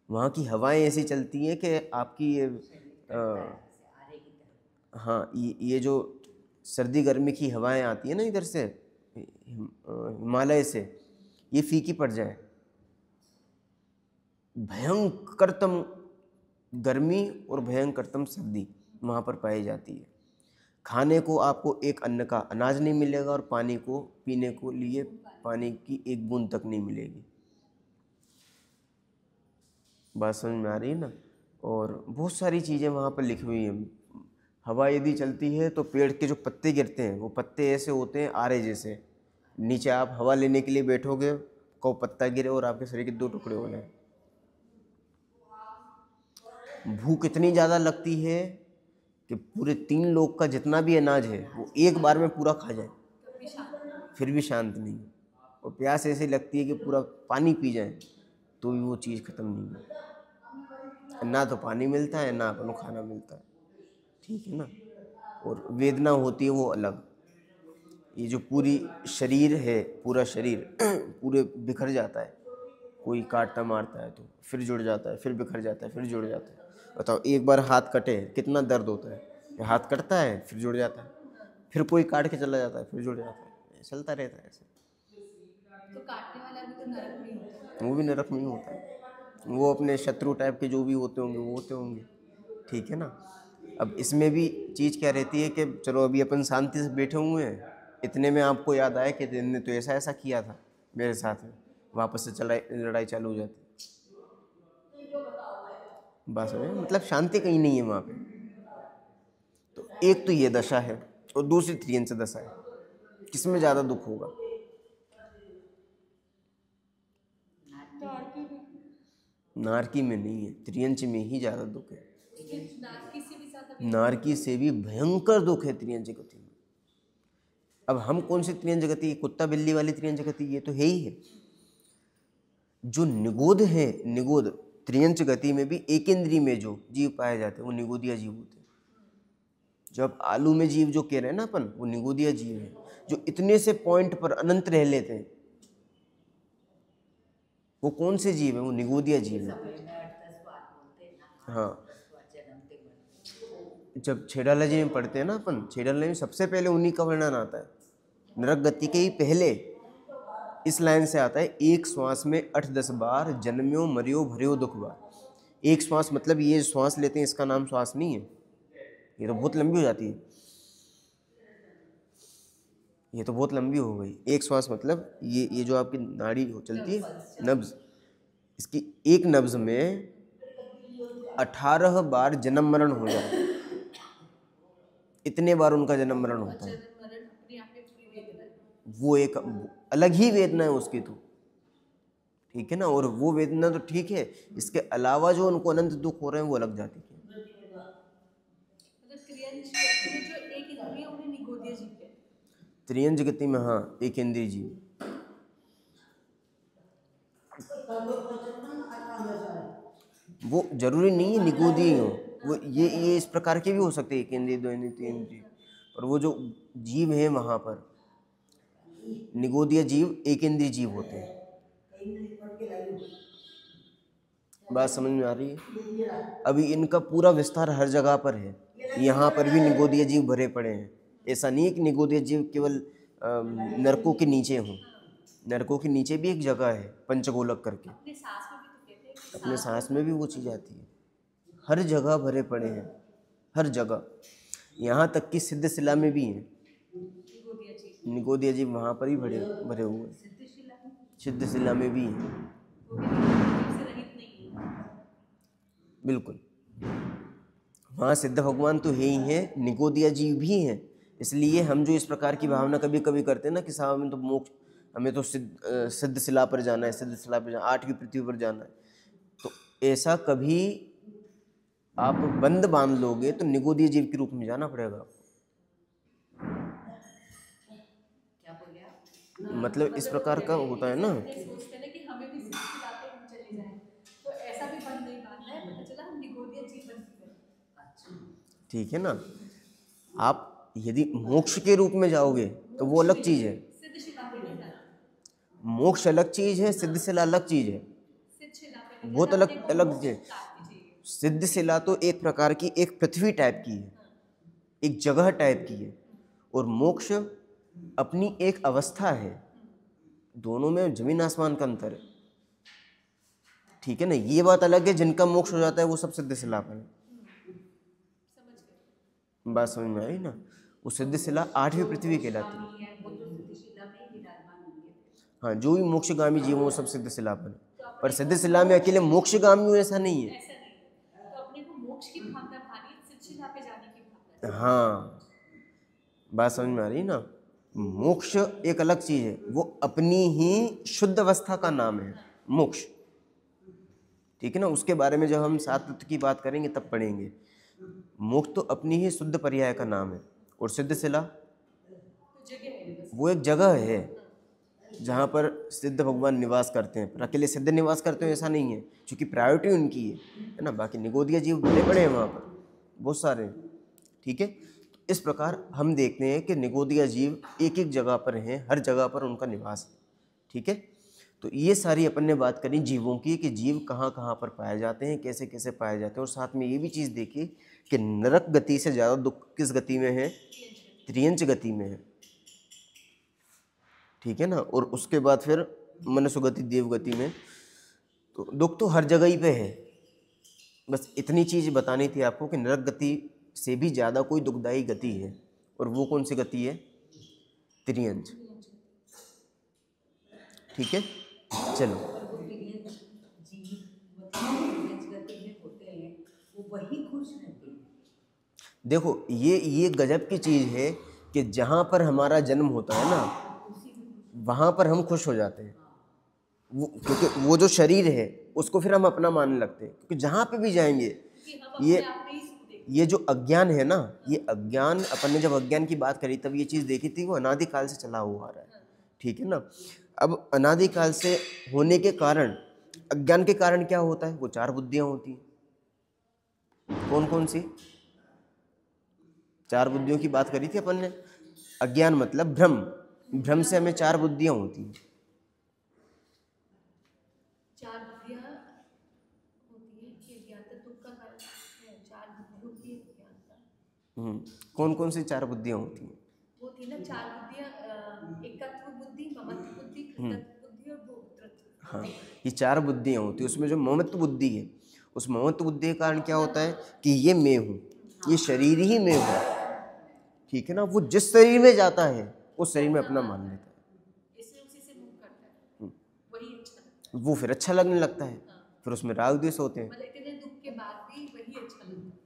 वहाँ की हवाएं ऐसी चलती हैं कि आपकी हाँ, ये जो सर्दी गर्मी की हवाएं आती हैं ना इधर से हिमालय से, ये फीकी पड़ जाए। भयंकरतम गर्मी और भयंकरतम सर्दी वहाँ पर पाई जाती है। खाने को आपको एक अन्न का अनाज नहीं मिलेगा, और पानी को पीने को लिए पानी की एक बूंद तक नहीं मिलेगी। बात समझ में आ रही है ना। और बहुत सारी चीज़ें वहाँ पर लिखी हुई हैं। हवा यदि चलती है तो पेड़ के जो पत्ते गिरते हैं, वो पत्ते ऐसे होते हैं आरे जैसे, नीचे आप हवा लेने के लिए बैठोगे को पत्ता गिरे और आपके शरीर के 2 टुकड़े हो जाए। भूख इतनी ज़्यादा लगती है कि पूरे 3 लोग का जितना भी अनाज है वो एक बार में पूरा खा जाए, फिर भी शांत नहीं। और प्यास ऐसी लगती है कि पूरा पानी पी जाए तो भी वो चीज़ ख़त्म नहीं है। ना तो पानी मिलता है, ना अपन को खाना मिलता है, ठीक है ना। और वेदना होती है वो अलग। ये जो पूरी शरीर है, पूरा शरीर पूरे बिखर जाता है, कोई काटता मारता है तो फिर जुड़ जाता है, फिर बिखर जाता है, फिर जुड़ जाता है। बताओ, एक बार हाथ कटे कितना दर्द होता है। हाथ कटता है फिर जुड़ जाता है, फिर कोई काट के चला जाता है, फिर जुड़ जाता है, चलता रहता है ऐसे। तो काटने वाला भी तो नरक में होता है। वो भी नरक में ही होता है, वो अपने शत्रु टाइप के जो भी होते होंगे वो होते होंगे, ठीक है ना। अब इसमें भी चीज़ क्या रहती है कि चलो अभी अपन शांति से बैठे हुए हैं, इतने में आपको याद आया कि इनने तो ऐसा ऐसा किया था मेरे साथ में, वापस से लड़ाई चालू हो जाती। बस मतलब शांति कहीं नहीं है वहाँ पे। तो एक तो ये दशा है, और दूसरी त्रियंच दशा है। किसमें ज़्यादा दुख होगा? नारकी में नहीं है, त्रियंच में ही ज़्यादा दुख है। नारकी से भी ज्यादा नारकी से भी भयंकर दुख है त्रियंच गति में। अब हम कौन सी त्रियंच गति, कुत्ता बिल्ली वाली त्रियंच गति, ये तो है ही है। जो निगोद है, निगोद त्रियंच गति में भी एक इंद्री में जो जीव पाए जाते हैं वो निगोदिया जीव होते हैं। जो अब आलू में जीव जो कह रहे हैं ना अपन, वो निगोदिया जीव है, जो इतने से पॉइंट पर अनंत रह लेते हैं। वो कौन से जीव है? वो निगोदिया जीव है। हाँ, जब छेड़ालजी में पढ़ते हैं ना अपन, छेड़ालजी में सबसे पहले उन्हीं का वर्णन आता है। नरक गति के ही पहले इस लाइन से आता है, एक श्वास में 8-10 बार जन्म्यो मरियो भरियो दुख बार। एक श्वास मतलब ये श्वास लेते हैं इसका नाम श्वास नहीं है, ये तो बहुत लंबी हो जाती है, ये तो बहुत लंबी हो गई। एक श्वास मतलब ये जो आपकी नाड़ी हो चलती है नब्ज, इसकी एक नब्ज में 18 बार जन्म मरण हो जाए, इतने बार उनका जन्म मरण होता है। जन्म मरण अपने आप में पूरी वेदना है। वो एक अलग ही वेदना है उसकी तो, ठीक है ना। और वो वेदना तो ठीक है, इसके अलावा जो उनको अनंत दुख हो रहे हैं वो अलग जाति के। मतलब त्रियंज गति में जो एक इंद्रिय उन्हें निगोदिया जीव कहते हैं। त्रियंज गति में हाँ, एक इंद्रिय जीव। वो जरूरी नहीं है निगोदी हो, वो ये इस प्रकार के भी हो सकते हैं, एक इंद्रिय, दो इंद्रिय, तीन इंद्रिय। और वो जो जीव है वहाँ पर निगोदिया जीव एक इंद्रिय जीव होते हैं। बात समझ में आ रही है? अभी इनका पूरा विस्तार हर जगह पर है, यहाँ पर भी निगोदिया जीव भरे पड़े हैं। ऐसा नहीं है कि निगोदिया जीव केवल नरकों के नीचे हों, नरकों के नीचे भी एक जगह है पंचगोलक करके, अपने सांस में भी तो कहते हैं कि अपने सांस में भी वो चीज़ आती है। हर जगह भरे पड़े हैं, हर जगह, यहाँ तक कि सिद्ध शिला में भी हैं निगोदिया जीव। निगोदिया जीव, वहाँ पर ही भरे भरे हुए हैं। सिद्धशिला में सिद्ध शिला में भी हैं, वो भी निगोदिया से रहित नहीं है। बिल्कुल। वहाँ सिद्ध भगवान तो है ही हैं, निगोदिया जीव भी हैं। इसलिए हम जो इस प्रकार की भावना कभी कभी करते हैं ना कि साहब हमें तो मोक्ष, हमें तो सिद्ध शिला पर जाना है, सिद्ध शिला पर जाना, 8वीं पृथ्वी पर जाना है, तो ऐसा कभी आप बंद बांध लोगे तो निगोदिया जीव के रूप में जाना पड़ेगा। क्या बोले आप? मतलब इस प्रकार का होता है ना। अपने सोचते हैं ना कि हमें भी सिद्धशिला पे हम चले जाएं, तो ऐसा भी बंद नहीं बांधना है, पता चला हम निगोदिया जीव बन गए। अच्छा, ठीक है ना। आप यदि मोक्ष के रूप में जाओगे तो वो अलग चीज़ है, सिद्धशिला पे नहीं जाना, मोक्ष अलग चीज़ है, सिद्ध शिला अलग चीज़ है, सिद्धशिला पे नहीं बहुत जाना, अलग अपने को अलग मोक्ष चीज़। प्राप्ति चाहिए। सिद्ध शिला तो एक प्रकार की एक पृथ्वी टाइप की है, एक जगह टाइप की है, और मोक्ष अपनी एक अवस्था है, दोनों में जमीन आसमान का अंतर है, ठीक है ना। ये बात अलग है, जिनका मोक्ष हो जाता है वो सब सिद्ध शिला पर है। समझ गए? बात समझ में आई ना। वो सिद्ध शिला 8वीं पृथ्वी कहलाती है। स्वामी है वो तो सिद्धशिला में ही विराजमान होंगे। हाँ, जो भी मोक्षगामी जीव वो सब सिद्ध शिला पर है, तो अपने पर को सिद्ध शिला में अकेले मोक्षगामी हो ऐसा नहीं है। ऐसा नहीं है, तो अपने को मोक्ष की भावना भानी, सिद्धशिला पे जाने की भावना। हाँ, बात समझ में आ रही ना। मोक्ष एक अलग चीज है, वो अपनी ही शुद्ध अवस्था का नाम है मोक्ष, ठीक है ना। उसके बारे में जब हम 7 तत्व की बात करेंगे तब पढ़ेंगे। मोक्ष तो अपनी ही शुद्ध पर्याय का नाम है, और सिद्ध शिला तो जगह है बस। वो एक जगह है जहाँ पर सिद्ध भगवान निवास करते हैं, पर अकेले सिद्ध निवास करते हैं ऐसा नहीं है, क्योंकि प्रायोरिटी उनकी है ना। बाकी निगोदिया जीव बड़े बड़े हैं वहाँ पर, बहुत सारे हैं, ठीक है। तो इस प्रकार हम देखते हैं कि निगोदिया जीव एक एक जगह पर हैं, हर जगह पर उनका निवास है, ठीक है। तो ये सारी अपन ने बात करी जीवों की, कि जीव कहाँ कहाँ पर पाए जाते हैं, कैसे कैसे पाए जाते हैं, और साथ में ये भी चीज़ देखी कि नरक गति से ज़्यादा दुख किस गति में है, त्रियंच गति में है, ठीक है ना। और उसके बाद फिर मनुष्य गति, देव गति में। तो दुख तो हर जगह ही पे है, बस इतनी चीज़ बतानी थी आपको कि नरक गति से भी ज़्यादा कोई दुखदायी गति है, और वो कौन सी गति है, त्रियंच, ठीक है। चलो, और वो तिर्यक जीव मतलब तिर्यक गति में होते हैं, वो वही खुश रहते हैं। देखो ये गजब की चीज़ है कि जहाँ पर हमारा जन्म होता है ना, वहाँ पर हम खुश हो जाते हैं। वो क्योंकि वो जो शरीर है उसको फिर हम अपना मानने लगते हैं, क्योंकि जहाँ पे भी जाएंगे कि हम ये अपने आप में ही सुख देखते ये जो अज्ञान है ना, ये अज्ञान, अपन ने जब अज्ञान की बात करी तब ये चीज़ देखी थी, वो अनादिकाल से चला हुआ आ रहा है, ठीक है ना। अब अनादिकाल से होने के कारण, अज्ञान के कारण क्या होता है, वो 4 बुद्धियाँ होती हैं। कौन कौन सी 4 बुद्धियों की बात करी थी अपन ने। अज्ञान मतलब भ्रम, भ्रम से हमें 4 बुद्धियाँ होती हैं। 4 बुद्धियाँ होती हैं कि अज्ञानता दुख का कारण है, 4 बुद्धियों की अज्ञानता। कौन कौन सी 4 बुद्धियाँ होती हैं? वो थी ना 4 बुद्धियाँ, एकत्व बुद्धि, ममत्व बुद्धि, कृतत्व बुद्धि और भोक्तृत्व। हाँ, ये 4 बुद्धियाँ होती हैं। उसमें जो ममत्व बुद्धि है, उस ममत्व बुद्धि के कारण क्या होता है कि ये मैं हूँ, ये शरीर ही मैं हूँ, ठीक है ना। वो जिस शरीर में जाता है उस शरीर में अपना मान लेता है, इसलिए उसी से मुक्त करता है, वही अच्छा लगता है। वो फिर अच्छा लगने लगता है, फिर उसमें राग द्वेष होते हैं। मतलब इतने दुख के बाद भी वही अच्छा लगता है।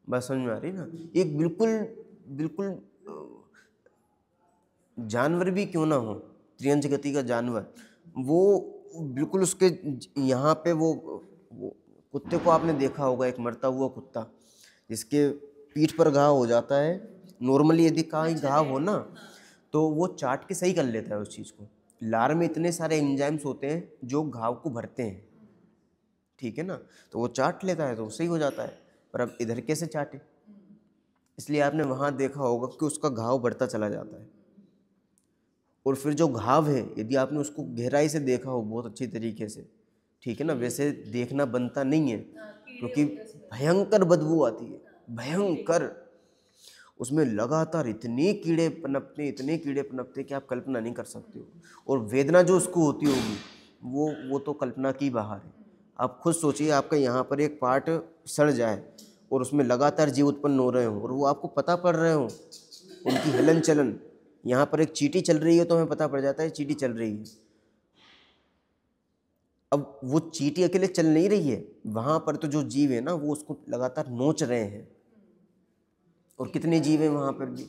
बात समझ में आ रही ना? एक बिल्कुल बिल्कुल जानवर भी क्यों ना हो, त्रियंच गति का जानवर, वो बिल्कुल उसके यहाँ पे वो कुत्ते को आपने देखा होगा, एक मरता हुआ कुत्ता जिसके पीठ पर घाव हो जाता है। नॉर्मली यदि कहीं घाव हो ना तो वो चाट के सही कर लेता है उस चीज़ को। लार में इतने सारे एंजाइम्स होते हैं जो घाव को भरते हैं, ठीक है ना, तो वो चाट लेता है तो सही हो जाता है। पर अब इधर कैसे चाटे? इसलिए आपने वहाँ देखा होगा कि उसका घाव बढ़ता चला जाता है। और फिर जो घाव है यदि आपने उसको गहराई से देखा हो बहुत अच्छी तरीके से, ठीक है ना, वैसे देखना बनता नहीं है क्योंकि भयंकर बदबू आती है, भयंकर। उसमें लगातार इतने कीड़े पनपते कि आप कल्पना नहीं कर सकते हो। और वेदना जो उसको होती होगी वो तो कल्पना की बाहर है। आप खुद सोचिए, आपका यहाँ पर एक पार्ट सड़ जाए और उसमें लगातार जीव उत्पन्न हो रहे हो और वो आपको पता पड़ रहे हो, उनकी हिलन चलन। यहाँ पर एक चींटी चल रही है तो हमें पता पड़ जाता है चींटी चल रही है। अब वो चींटी अकेले चल नहीं रही है, वहाँ पर तो जो जीव है ना वो उसको लगातार नोच रहे हैं। और कितने जीव हैं वहाँ पर भी,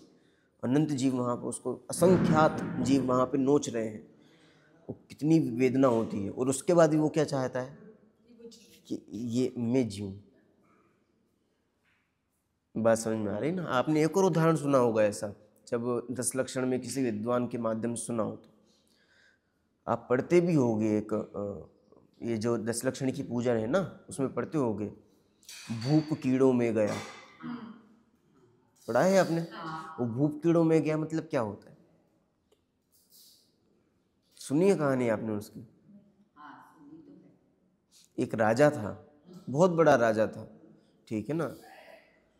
अनंत जीव वहाँ पर, उसको असंख्यात जीव वहाँ पे नोच रहे हैं। वो कितनी वेदना होती है। और उसके बाद भी वो क्या चाहता है कि ये मैं जीऊँ। बात समझ में आ रही ना? आपने एक और उदाहरण सुना होगा ऐसा, जब 10 लक्षण में किसी विद्वान के माध्यम से सुना हो तो आप पढ़ते भी होगे। एक ये जो 10 लक्षण की पूजा है ना उसमें पढ़ते होगे, भूप कीड़ों में गया। पढ़ा है आपने? वो भूप कीड़ों में गया मतलब क्या होता है? सुनिए कहानी आपने उसकी। एक राजा था, बहुत बड़ा राजा था, ठीक है ना।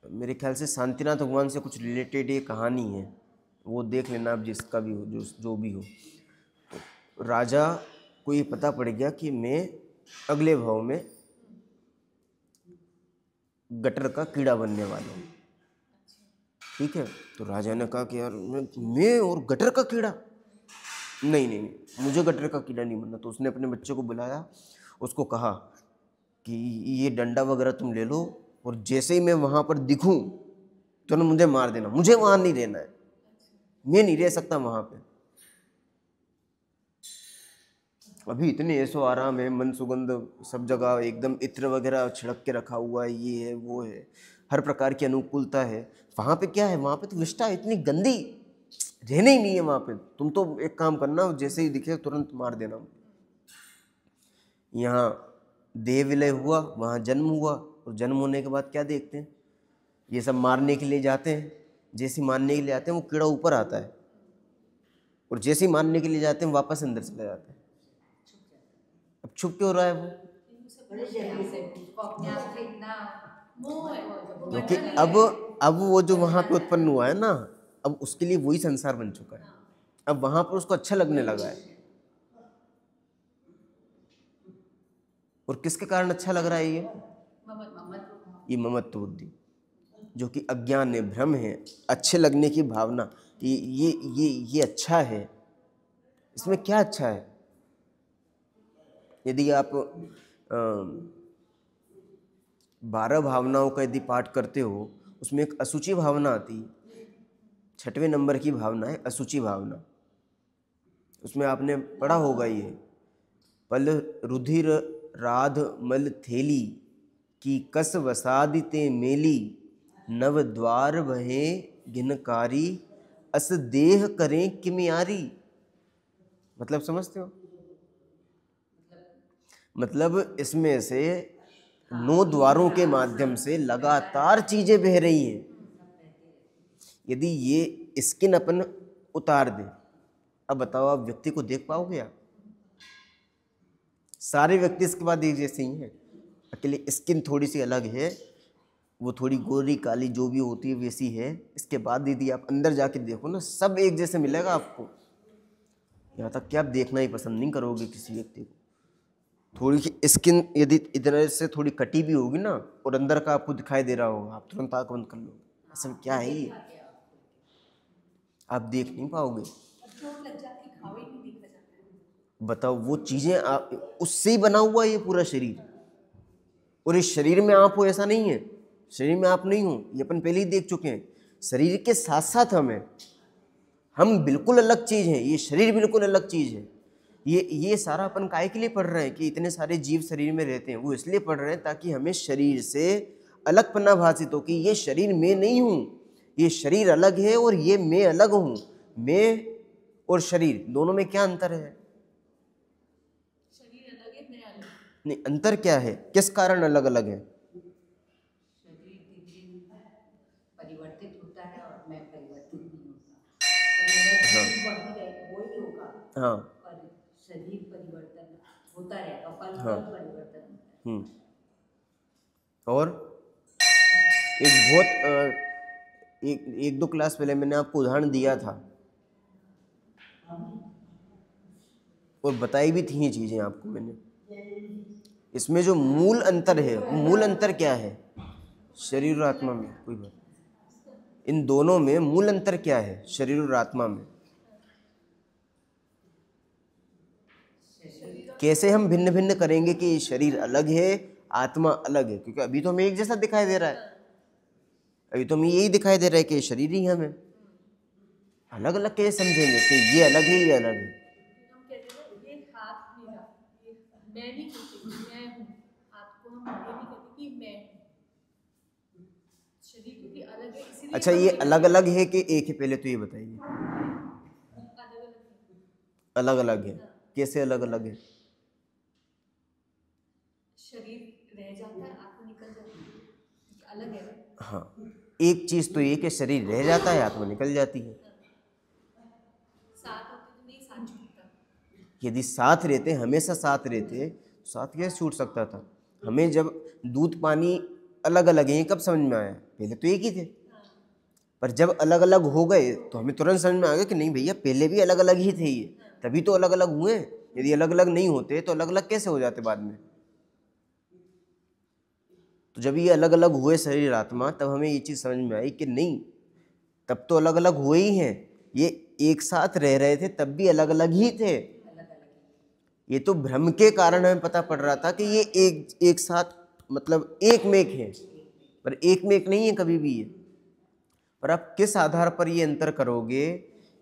मेरे ख्याल से शांतिनाथ भगवान से कुछ रिलेटेड ये कहानी है, वो देख लेना आप, जिसका भी हो, जो भी हो। तो राजा को ये पता पड़ गया कि मैं अगले भाव में गटर का कीड़ा बनने वाला हूँ, ठीक है। तो राजा ने कहा कि यार मैं और गटर का कीड़ा, नहीं, मुझे गटर का कीड़ा नहीं बनना। तो उसने अपने बच्चे को बुलाया, उसको कहा कि ये डंडा वगैरह तुम ले लो और जैसे ही मैं वहाँ पर दिखूं तो ना मुझे मार देना, मुझे वहाँ नहीं रहना है, मैं नहीं रह सकता वहाँ पे। अभी इतने ऐसो आराम है, मन सुगंध सब जगह, एकदम इत्र वगैरह छिड़क के रखा हुआ है, ये है वो है, हर प्रकार की अनुकूलता है। वहाँ पे क्या है, वहाँ पे तो विष्ठा इतनी गंदी, रहने ही नहीं है वहाँ पे। तुम तो एक काम करना, जैसे ही दिखे तुरंत मार देना। यहाँ देह विलय हुआ, वहाँ जन्म हुआ, और जन्म होने के बाद क्या देखते हैं, ये सब मारने के लिए जाते हैं। जैसे मारने के लिए आते हैं वो कीड़ा ऊपर आता है, और जैसे ही मारने के लिए जाते हैं वापस अंदर चले जाते हैं। अब छुप क्यों रहा है वो? क्योंकि अब वो जो वहाँ पे उत्पन्न हुआ है ना, अब उसके लिए वही संसार बन चुका है। अब वहाँ पर उसको अच्छा लगने लगा है। और किसके कारण अच्छा लग रहा है ये ममत्व बुद्धि, जो कि अज्ञान है, भ्रम है, अच्छे लगने की भावना। ये अच्छा है, इसमें क्या अच्छा है? यदि आप 12 भावनाओं का यदि पाठ करते हो, उसमें एक असुचि भावना आती है, 6वें नंबर की भावना है असुचि भावना। उसमें आपने पढ़ा होगा, ये पल रुधिर राध मल थेली की कस वसादिते मेली, नव द्वार बहे गिनकारी अस देह करें किमियारी। मतलब समझते हो? मतलब इसमें से 9 द्वारों के माध्यम से लगातार चीजें बह रही हैं। यदि ये स्किन अपन उतार दे, अब बताओ आप व्यक्ति को देख पाओगे? आप सारे व्यक्ति इसके बाद एक जैसे ही हैं, अकेले स्किन थोड़ी सी अलग है, वो थोड़ी गोरी काली जो भी होती है वैसी है। इसके बाद दीदी आप अंदर जाके देखो ना, सब एक जैसे मिलेगा आपको। यहाँ तक कि आप देखना ही पसंद नहीं करोगे किसी व्यक्ति को। थोड़ी सी स्किन यदि इधर से थोड़ी कटी भी होगी ना और अंदर का आपको दिखाई दे रहा होगा, आप तुरंत आँख बंद कर लोगे, असल क्या है ये, आप देख नहीं पाओगे। चोट लग जाती है, घाव ही नहीं देखा जाता है। बताओ, वो चीज़ें आप उससे ही बना हुआ है ये पूरा शरीर, और इस शरीर में आप हो ऐसा नहीं है। शरीर में आप नहीं हो, ये अपन पहले ही देख चुके हैं। शरीर के साथ साथ हम बिल्कुल अलग चीज़ हैं, ये शरीर बिल्कुल अलग चीज़ है। ये सारा अपन काहे के लिए पढ़ रहे हैं कि इतने सारे जीव शरीर में रहते हैं, वो इसलिए पढ़ रहे हैं ताकि हमें शरीर से अलगपना भाषित हो कि ये शरीर मैं नहीं हूँ, ये शरीर अलग है और ये मैं अलग हूँ। मैं और शरीर दोनों में क्या अंतर है? शरीर अलग है, मैं अलग। नहीं, अंतर क्या है, किस कारण अलग अलग है? शरीर दिन परिवर्तित होता है और मैं परिवर्तित नहीं होता। वही होगा। हाँ, पर शरीर परिवर्तन होता रहेगा, पल हाँ। पल परिवर्तन होता है। और एक दो क्लास पहले मैंने आपको उदाहरण दिया था और बताई भी थी ये चीज़ें आपको मैंने। इसमें जो मूल अंतर है, वो मूल अंतर क्या है? शरीर और आत्मा में कोई बात, इन दोनों में मूल अंतर क्या है शरीर और आत्मा में? कैसे हम भिन्न भिन्न करेंगे कि शरीर अलग है, आत्मा अलग है? क्योंकि अभी तो हमें एक जैसा दिखाई दे रहा है, अभी तो हमें यही दिखाई दे रहा है कि शरीर ही हम है। अलग अलग कैसे समझेंगे कि ये अलग है, ये अलग है? हम कहते हैं ना, ये हाथ मेरा, ये मैं नहीं कहते कि मैं हूँ। हाथ को हम ये नहीं कहते कि मैं हूँ। शरीर क्योंकि अलग है, इसीलिए अच्छा, हम ये नहीं अलग अलग है कि एक है? पहले तो ये बताइए, अलग अलग है। अलग अलग है, कैसे अलग अलग है? शरीर रह जाता है, आत्मा निकल जाती है, क्योंकि अलग है। हाँ, एक चीज़ तो ये कि शरीर रह जाता है, आत्मा निकल जाती है। साथ होते तो नहीं साथ छूटता। यदि साथ रहते, हमेशा साथ रहते, तो साथ कैसे छूट सकता था? हमें जब दूध पानी अलग अलग है, ये कब समझ में आया? पहले तो एक ही थे, पर जब अलग अलग हो गए तो हमें तुरंत समझ में आ गया कि नहीं भैया, पहले भी अलग अलग ही थे ये, तभी तो अलग अलग हुए। यदि अलग अलग नहीं होते तो अलग अलग कैसे हो जाते बाद में? तो जब ये अलग अलग हुए शरीर आत्मा, तब हमें ये चीज़ समझ में आई कि नहीं, तब तो अलग अलग हुए ही हैं। ये एक साथ रह रहे थे तब भी अलग अलग ही थे। ये तो भ्रम के कारण हमें पता पड़ रहा था कि ये एक साथ, मतलब एक में एक है, पर एक में एक नहीं है कभी भी ये। पर आप किस आधार पर ये अंतर करोगे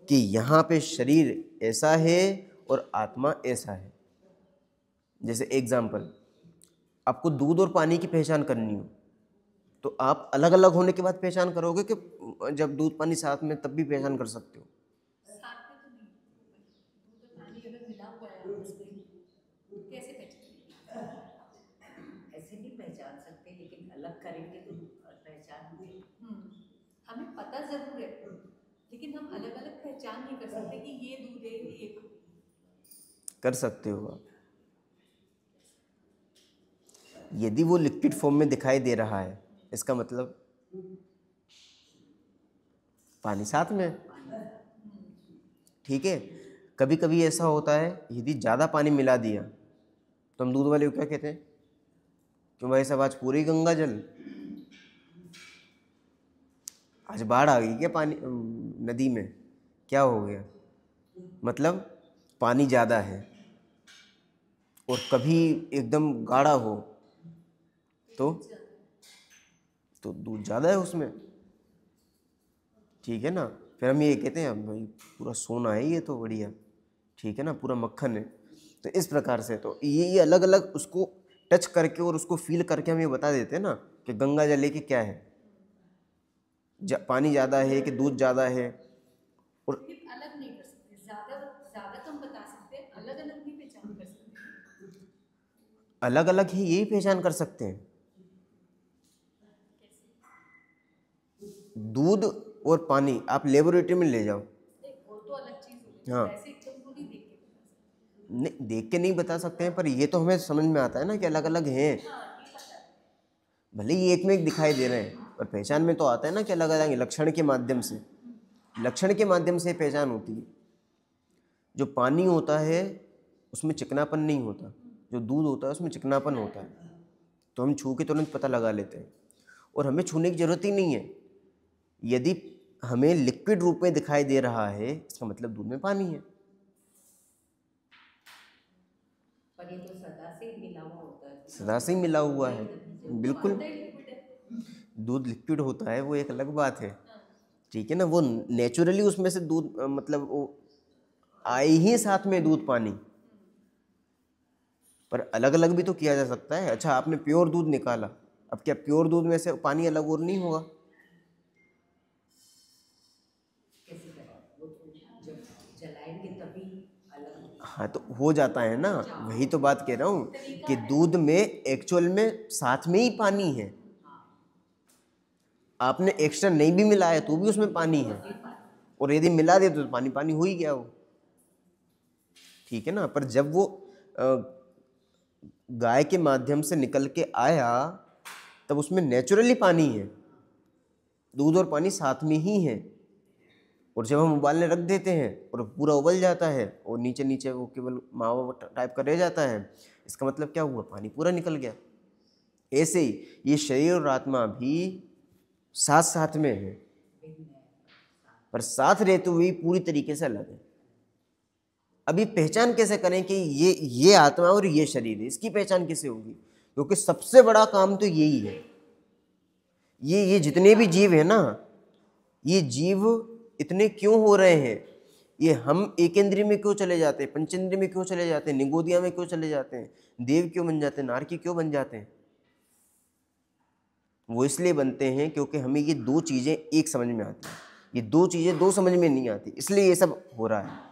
कि यहाँ पे शरीर ऐसा है और आत्मा ऐसा है? जैसे एग्जाम्पल, आपको दूध और पानी की पहचान करनी हो तो आप अलग अलग होने के बाद पहचान करोगे कि जब दूध पानी साथ में तब भी पहचान कर सकते हो? साथ में तो नहीं, दूध और पानी अगर मिला हुआ है आपस में, तो कैसे पहचानेंगे? ऐसे नहीं पहचान सकते, लेकिन अलग करेंगे तो पहचान होगी। हमें पता जरूर है, लेकिन हम अलग अलग पहचान नहीं कर सकते कि ये दूध है, ये एक। कर सकते हो आप, यदि वो लिक्विड फॉर्म में दिखाई दे रहा है, इसका मतलब पानी साथ में, ठीक है। कभी कभी ऐसा होता है, यदि ज़्यादा पानी मिला दिया तो हम दूध वाले को क्या कहते हैं? क्यों भाई साहब, आज पूरी गंगा जल, आज बाढ़ आ गई क्या पानी नदी में, क्या हो गया? मतलब पानी ज़्यादा है। और कभी एकदम गाढ़ा हो तो दूध ज़्यादा है उसमें, ठीक है ना। फिर हम ये कहते हैं भाई पूरा सोना है ये तो बढ़िया, ठीक है ना, पूरा मक्खन है। तो इस प्रकार से तो ये अलग अलग उसको टच करके और उसको फील करके हम ये बता देते हैं ना कि गंगा जल के क्या है, पानी ज़्यादा है कि दूध ज़्यादा है। और अलग नहीं कर सकते, ज्यादा ज्यादा तो हम बता सकते हैं, अलग अलग नहीं पहचान कर सकते। अलग अलग ही यही पहचान कर सकते हैं। दूध और पानी आप लेबोरेटरी में ले जाओ, वो तो अलग चीज होगी। हाँ, वैसे एकदम तो नहीं देख के बता सकते। नहीं देख के नहीं बता सकते हैं, पर ये तो हमें समझ में आता है ना कि अलग अलग हैं। हाँ, ये पता है। भले ही एक में एक दिखाई दे रहे हैं, पर पहचान में तो आता है ना कि अलग अलग लक्षण के माध्यम से, लक्षण के माध्यम से पहचान होती है। जो पानी होता है उसमें चिकनापन नहीं होता, जो दूध होता है उसमें चिकनापन होता है, तो हम छू के तुरंत पता लगा लेते हैं, और हमें छूने की जरूरत ही नहीं है। यदि हमें लिक्विड रूप में दिखाई दे रहा है, इसका मतलब दूध में पानी है। पर ये तो सदा से ही मिला हुआ होता है। सदा से ही मिला हुआ है, बिल्कुल। दूध लिक्विड होता है वो एक अलग बात है, ठीक है ना, वो नेचुरली उसमें से दूध मतलब वो आए ही साथ में दूध पानी, पर अलग अलग भी तो किया जा सकता है। अच्छा, आपने प्योर दूध निकाला, अब क्या प्योर दूध में से पानी अलग और नहीं होगा? कैसे करें? वो तो जब जलाएंगे तभी अलग। हाँ, तो हो जाता है ना, वही तो बात कह रहा हूँ कि दूध में एक्चुअल में साथ में ही पानी है, आपने एक्स्ट्रा नहीं भी मिलाया तो भी उसमें पानी है, और यदि मिला दे तो पानी पानी हो ही गया वो, ठीक है ना। पर जब वो गाय के माध्यम से निकल के आया तब उसमें नेचुरली पानी है, दूध और पानी साथ में ही है, और जब हम उबालने रख देते हैं और पूरा उबल जाता है और नीचे नीचे वो केवल मावा टाइप का रह जाता है, इसका मतलब क्या हुआ? पानी पूरा निकल गया। ऐसे ही ये शरीर और आत्मा भी साथ साथ में है, पर साथ रहते हुए पूरी तरीके से अलग है। अभी पहचान कैसे करें कि ये आत्मा और ये शरीर है? इसकी पहचान कैसे होगी? क्योंकि सबसे बड़ा काम तो यही है। ये जितने भी जीव है ना, ये जीव इतने क्यों हो रहे हैं? ये हम एक इंद्रिय में क्यों चले जाते हैं, पंचेंद्रिय में क्यों चले जाते हैं, निगोदिया में क्यों चले जाते हैं, देव क्यों बन जाते हैं, नारकी क्यों बन जाते हैं? वो इसलिए बनते हैं क्योंकि हमें ये दो चीज़ें एक समझ में आती हैं, ये दो चीज़ें दो समझ में नहीं आती, इसलिए ये सब हो रहा है।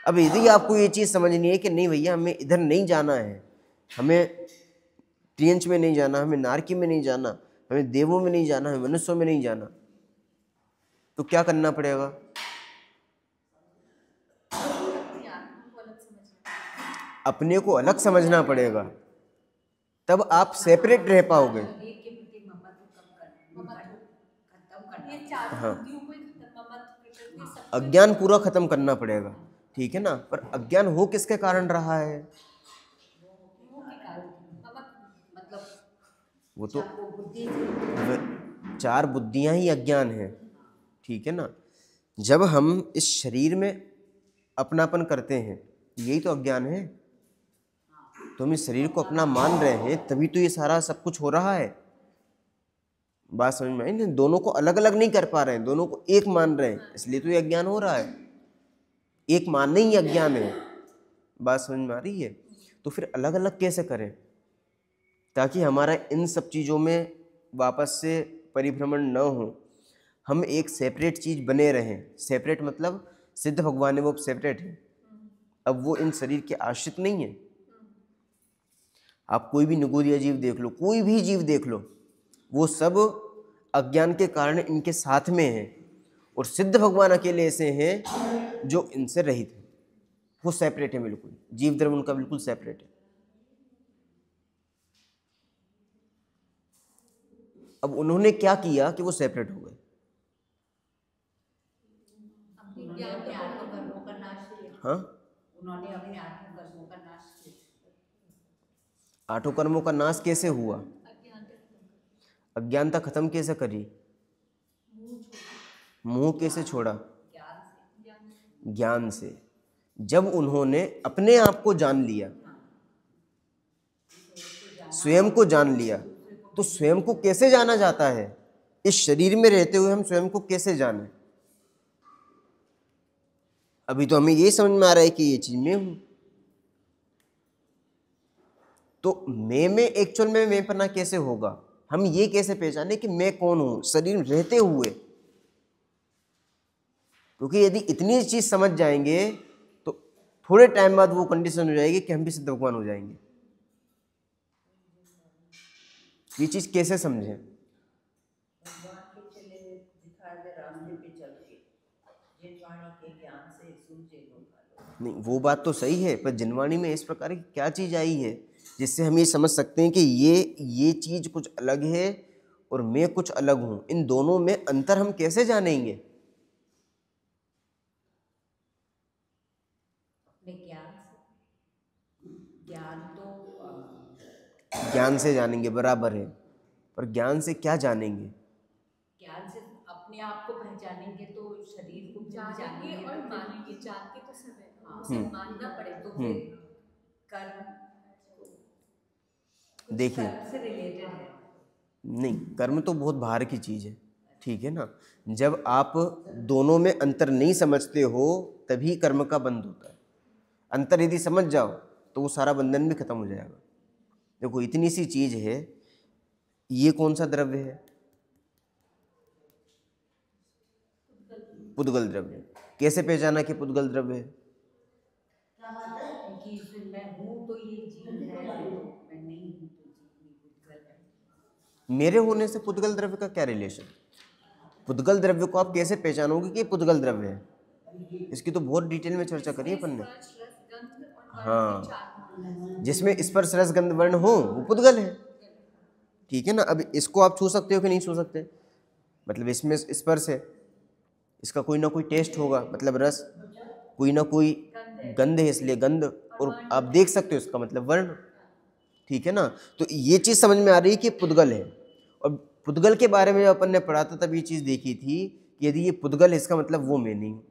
अब यदि आपको ये चीज़ समझनी है कि नहीं भैया हमें इधर नहीं जाना है, हमें त्रियंच में नहीं जाना, हमें नारकी में नहीं जाना, हमें देवों में नहीं जाना, हमें मनुष्यों में नहीं जाना, तो क्या करना पड़ेगा? अपने को अलग समझना पड़ेगा, तब आप सेपरेट रह पाओगे। हाँ, अज्ञान पूरा खत्म करना पड़ेगा, ठीक है ना। पर अज्ञान हो किसके कारण रहा है? वो तो चार बुद्धियां ही अज्ञान है, ठीक है ना। जब हम इस शरीर में अपनापन करते हैं, यही तो अज्ञान है। तो हम इस शरीर को अपना मान रहे हैं, तभी तो ये सारा सब कुछ हो रहा है। बात समझ में आई ना? दोनों को अलग अलग नहीं कर पा रहे हैं, दोनों को एक मान रहे हैं, इसलिए तो ये अज्ञान हो रहा है। एक मानना ही अज्ञान है। बात समझ में आ रही है? तो फिर अलग अलग कैसे करें ताकि हमारा इन सब चीज़ों में वापस से परिभ्रमण न हो, हम एक सेपरेट चीज़ बने रहें। सेपरेट मतलब सिद्ध भगवान है वो सेपरेट है, अब वो इन शरीर के आश्रित नहीं है। आप कोई भी निगोदिया जीव देख लो, कोई भी जीव देख लो, वो सब अज्ञान के कारण इनके साथ में है, और सिद्ध भगवान अकेले ऐसे हैं जो इनसे रहित है, वो सेपरेट है, बिल्कुल जीव धर्म उनका बिल्कुल सेपरेट है। अब उन्होंने क्या किया कि वो सेपरेट हो गए? हाँ, उन्होंने अपने आठों कर्मों का नाश किया। आठों कर्मों का नाश कैसे हुआ? अज्ञानता खत्म कैसे करी? मोह कैसे छोड़ा? ज्ञान से। जब उन्होंने अपने आप को जान लिया, स्वयं को जान लिया, तो स्वयं को कैसे जाना जाता है? इस शरीर में रहते हुए हम स्वयं को कैसे जाने? अभी तो हमें ये समझ में आ रहा है कि ये चीज मैं हूं, तो मैं में एक्चुअल में मैं पना कैसे होगा? हम ये कैसे पहचाने कि मैं कौन हूं शरीर में रहते हुए? क्योंकि यदि इतनी चीज समझ जाएंगे तो थोड़े टाइम बाद वो कंडीशन हो जाएगी कि हम भी सिद्ध भगवान हो जाएंगे। ये चीज कैसे समझें? नहीं, वो बात तो सही है, पर जिनवाणी में इस प्रकार की क्या चीज आई है जिससे हम ये समझ सकते हैं कि ये चीज़ कुछ अलग है और मैं कुछ अलग हूँ। इन दोनों में अंतर हम कैसे जानेंगे? अपने ज्ञान से। ज्ञान तो ज्ञान से जानेंगे, बराबर है, पर ज्ञान से क्या जानेंगे? ज्ञान से अपने आप को पहचानेंगे तो शरीर को भी जानेंगे जानेंगे और तो फिर मानेंगे। जानते तो सब है, हाँ, उसे मानना पड़ेगा। तो फिर कर्म कुछ देखिए, कर्म से रिलेटेड है। नहीं, कर्म तो बहुत बाहर की चीज़ है, ठीक है ना। जब आप दोनों में अंतर नहीं समझते हो तभी कर्म का बंध होता है। अंतर यदि समझ जाओ तो वो सारा बंधन भी खत्म हो जाएगा। देखो, इतनी सी चीज़ है, ये कौन सा द्रव्य है? पुद्गल द्रव्य। कैसे पहचाना कि पुद्गल द्रव्य है? क्योंकि फिर मैं हूँ तो ये जीव है, मैं नहीं हूँ तो जीव नहीं, पुद्गल है। मेरे होने से पुद्गल द्रव्य का क्या रिलेशन? पुद्गल द्रव्य को आप कैसे पहचानोगे कि ये पुद्गल द्रव्य है? इसकी तो बहुत डिटेल में चर्चा करी है अपन ने। स्पर्श, रस, गंध और वर्ण के हाँ, चार। जिसमें स्पर्श रस गंध वर्ण हो वो पुद्गल है, ठीक है ना। अब इसको आप छू सकते हो कि नहीं छू सकते? मतलब इसमें स्पर्श है, इसका कोई ना कोई टेस्ट होगा, मतलब रस, कोई ना कोई गंध है इसलिए गंध, और आप देख सकते हो इसका मतलब वर्ण, ठीक है ना। तो ये चीज़ समझ में आ रही है कि पुद्गल है। और पुद्गल के बारे में जब अपन ने पढ़ा था तब ये चीज़ देखी थी कि यदि ये पुद्गल है इसका मतलब वो मैं नहीं हूँ,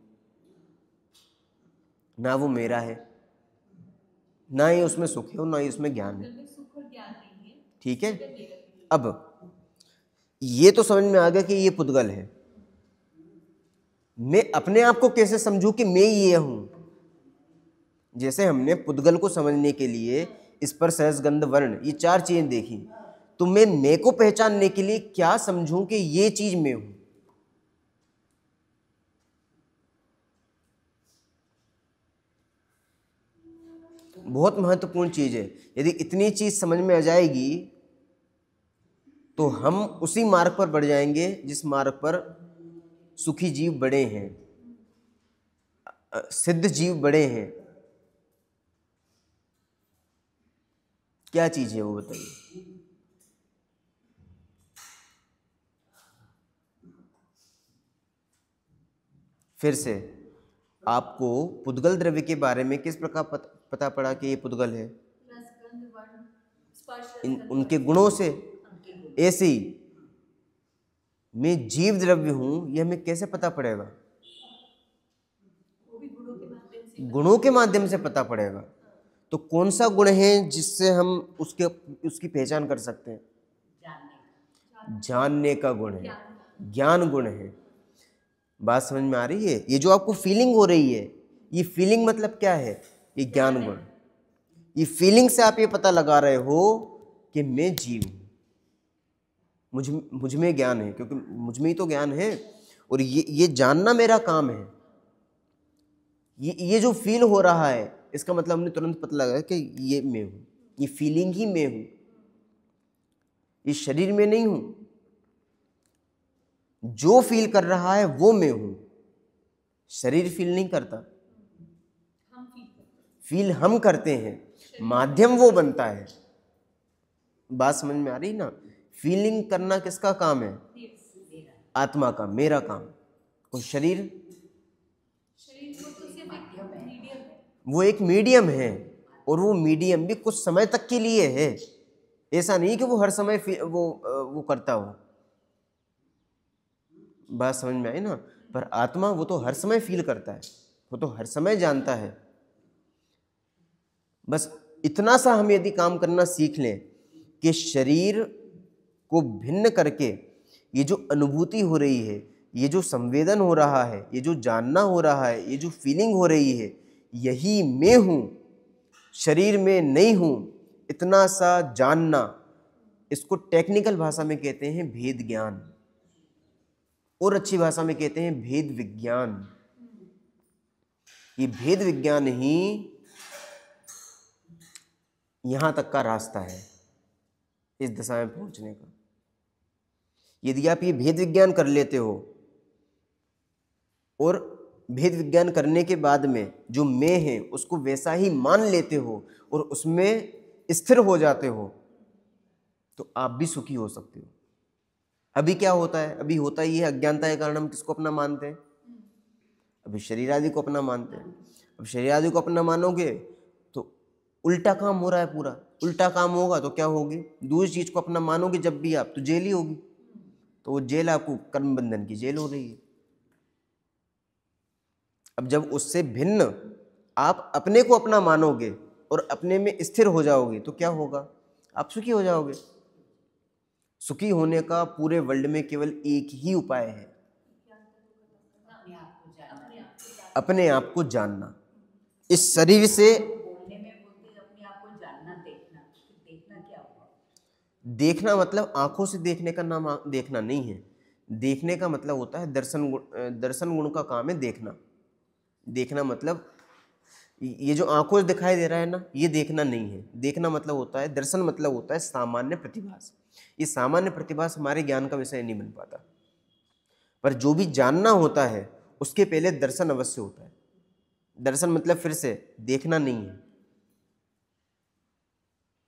ना वो मेरा है, ना ही उसमें सुख है और ना ही उसमें ज्ञान है, सुख और ज्ञान नहीं है, ठीक है। अब ये तो समझ में आ गया कि ये पुद्गल है। मैं अपने आप को कैसे समझूं कि मैं ये हूं? जैसे हमने पुद्गल को समझने के लिए स्पर्श रस गंध वर्ण ये चार चीजें देखी, तो मैं को पहचानने के लिए क्या समझूं कि ये चीज मैं हूं? बहुत महत्वपूर्ण चीज है। यदि इतनी चीज समझ में आ जाएगी तो हम उसी मार्ग पर बढ़ जाएंगे जिस मार्ग पर सुखी जीव बड़े हैं, सिद्ध जीव बड़े हैं। क्या चीज है वो बताइए? फिर से आपको पुद्गल द्रव्य के बारे में किस प्रकार पता पड़ा कि ये पुद्गल है? रस, गंध, वर्ण, स्पर्श, रस, गंध, उनके गुणों से। ऐसे ही मैं जीव द्रव्य हूं, यह हमें कैसे पता पड़ेगा? वो भी गुणों के माध्यम से। गुणों के माध्यम से पता पड़ेगा। तो कौन सा गुण है जिससे हम उसकी पहचान कर सकते हैं? जानने का गुण है, ज्ञान गुण है। बात समझ में आ रही है? ये जो आपको फीलिंग हो रही है, ये फीलिंग मतलब क्या है? ये ज्ञान गुण। ये फीलिंग से आप ये पता लगा रहे हो कि मैं जीव हूं, मुझ में ज्ञान है, क्योंकि मुझ में ही तो ज्ञान है, और ये जानना मेरा काम है। ये जो फील हो रहा है इसका मतलब हमने तुरंत पता लगा कि ये मैं हूं, ये फीलिंग ही मैं हूं, ये शरीर में नहीं हूं। जो फील कर रहा है वो मैं हूं, शरीर फील नहीं करता, फील हम करते हैं, माध्यम वो बनता है। बात समझ में आ रही ना? फीलिंग करना किसका काम है? आत्मा का, मेरा काम। और शरीर वो एक मीडियम है, और वो मीडियम भी कुछ समय तक के लिए है। ऐसा नहीं कि वो हर समय वो करता हो। बात समझ में आई ना? पर आत्मा वो तो हर समय फील करता है, वो तो हर समय जानता है। बस इतना सा हम यदि काम करना सीख लें कि शरीर को भिन्न करके ये जो अनुभूति हो रही है, ये जो संवेदन हो रहा है, ये जो जानना हो रहा है, ये जो फीलिंग हो रही है, यही मैं हूं, शरीर में नहीं हूं, इतना सा जानना, इसको टेक्निकल भाषा में कहते हैं भेद ज्ञान, और अच्छी भाषा में कहते हैं भेद विज्ञान। ये भेद विज्ञान ही यहां तक का रास्ता है इस दशा में पहुंचने का। यदि आप ये भेद विज्ञान कर लेते हो, और भेद विज्ञान करने के बाद में जो मैं है उसको वैसा ही मान लेते हो, और उसमें स्थिर हो जाते हो तो आप भी सुखी हो सकते हो। अभी क्या होता है, अभी होता ही है अज्ञानता के कारण हम किसको अपना मानते हैं, अभी शरीर आदि को अपना मानते हैं। अब शरीर आदि को अपना मानोगे तो उल्टा काम हो रहा है, पूरा उल्टा काम होगा तो क्या होगी, दूसरी चीज को अपना मानोगे जब भी आप, तो जेल ही होगी। तो वो जेल आपको कर्म बंधन की जेल हो रही है। अब जब उससे भिन्न आप अपने को अपना मानोगे और अपने में स्थिर हो जाओगे तो क्या होगा, आप सुखी हो जाओगे। सुखी होने का पूरे वर्ल्ड में केवल एक ही उपाय है, अपने आप को जानना। इस शरीर से बोलने में बोलते हैं अपने आप को जानना, देखना, देखना क्या हुआ? देखना मतलब आंखों से देखने का नाम देखना नहीं है। देखने का मतलब होता है दर्शन गुण। दर्शन गुण का काम है देखना। देखना मतलब ये जो आंखों से दिखाई दे रहा है ना, ये देखना नहीं है। देखना मतलब होता है, दर्शन मतलब होता है सामान्य प्रतिभास। ये सामान्य प्रतिभास हमारे ज्ञान का विषय नहीं बन पाता, पर जो भी जानना होता है उसके पहले दर्शन अवश्य होता है। दर्शन मतलब फिर से देखना नहीं है,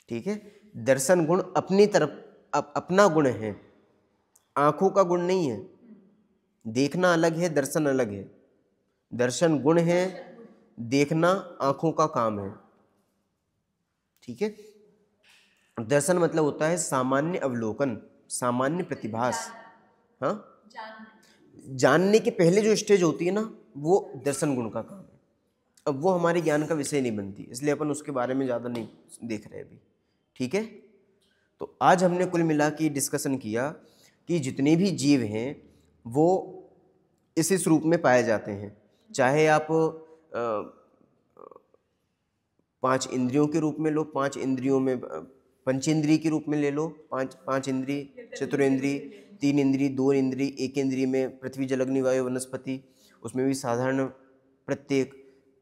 ठीक है। दर्शन गुण अपनी तरफ अपना गुण है, आंखों का गुण नहीं है। देखना अलग है, दर्शन अलग है। दर्शन गुण है, देखना आंखों का काम है, ठीक है। दर्शन मतलब होता है सामान्य अवलोकन, सामान्य प्रतिभास। हाँ, जानने के पहले जो स्टेज होती है ना, वो दर्शन गुण का काम है। अब वो हमारे ज्ञान का विषय नहीं बनती, इसलिए अपन उसके बारे में ज़्यादा नहीं देख रहे अभी, ठीक है। तो आज हमने कुल मिला के डिस्कशन किया कि जितने भी जीव हैं वो इस रूप में पाए जाते हैं। चाहे आप 5 इंद्रियों के रूप में लो, 5 इंद्रियों में पंचेंद्रिय के रूप में ले लो, 5 इंद्रिय, चतुरेंद्रिय, 3 इंद्रिय, 2 इंद्रिय, 1 इंद्रिय में पृथ्वी जल अग्नि वायु वनस्पति, उसमें भी साधारण, प्रत्येक,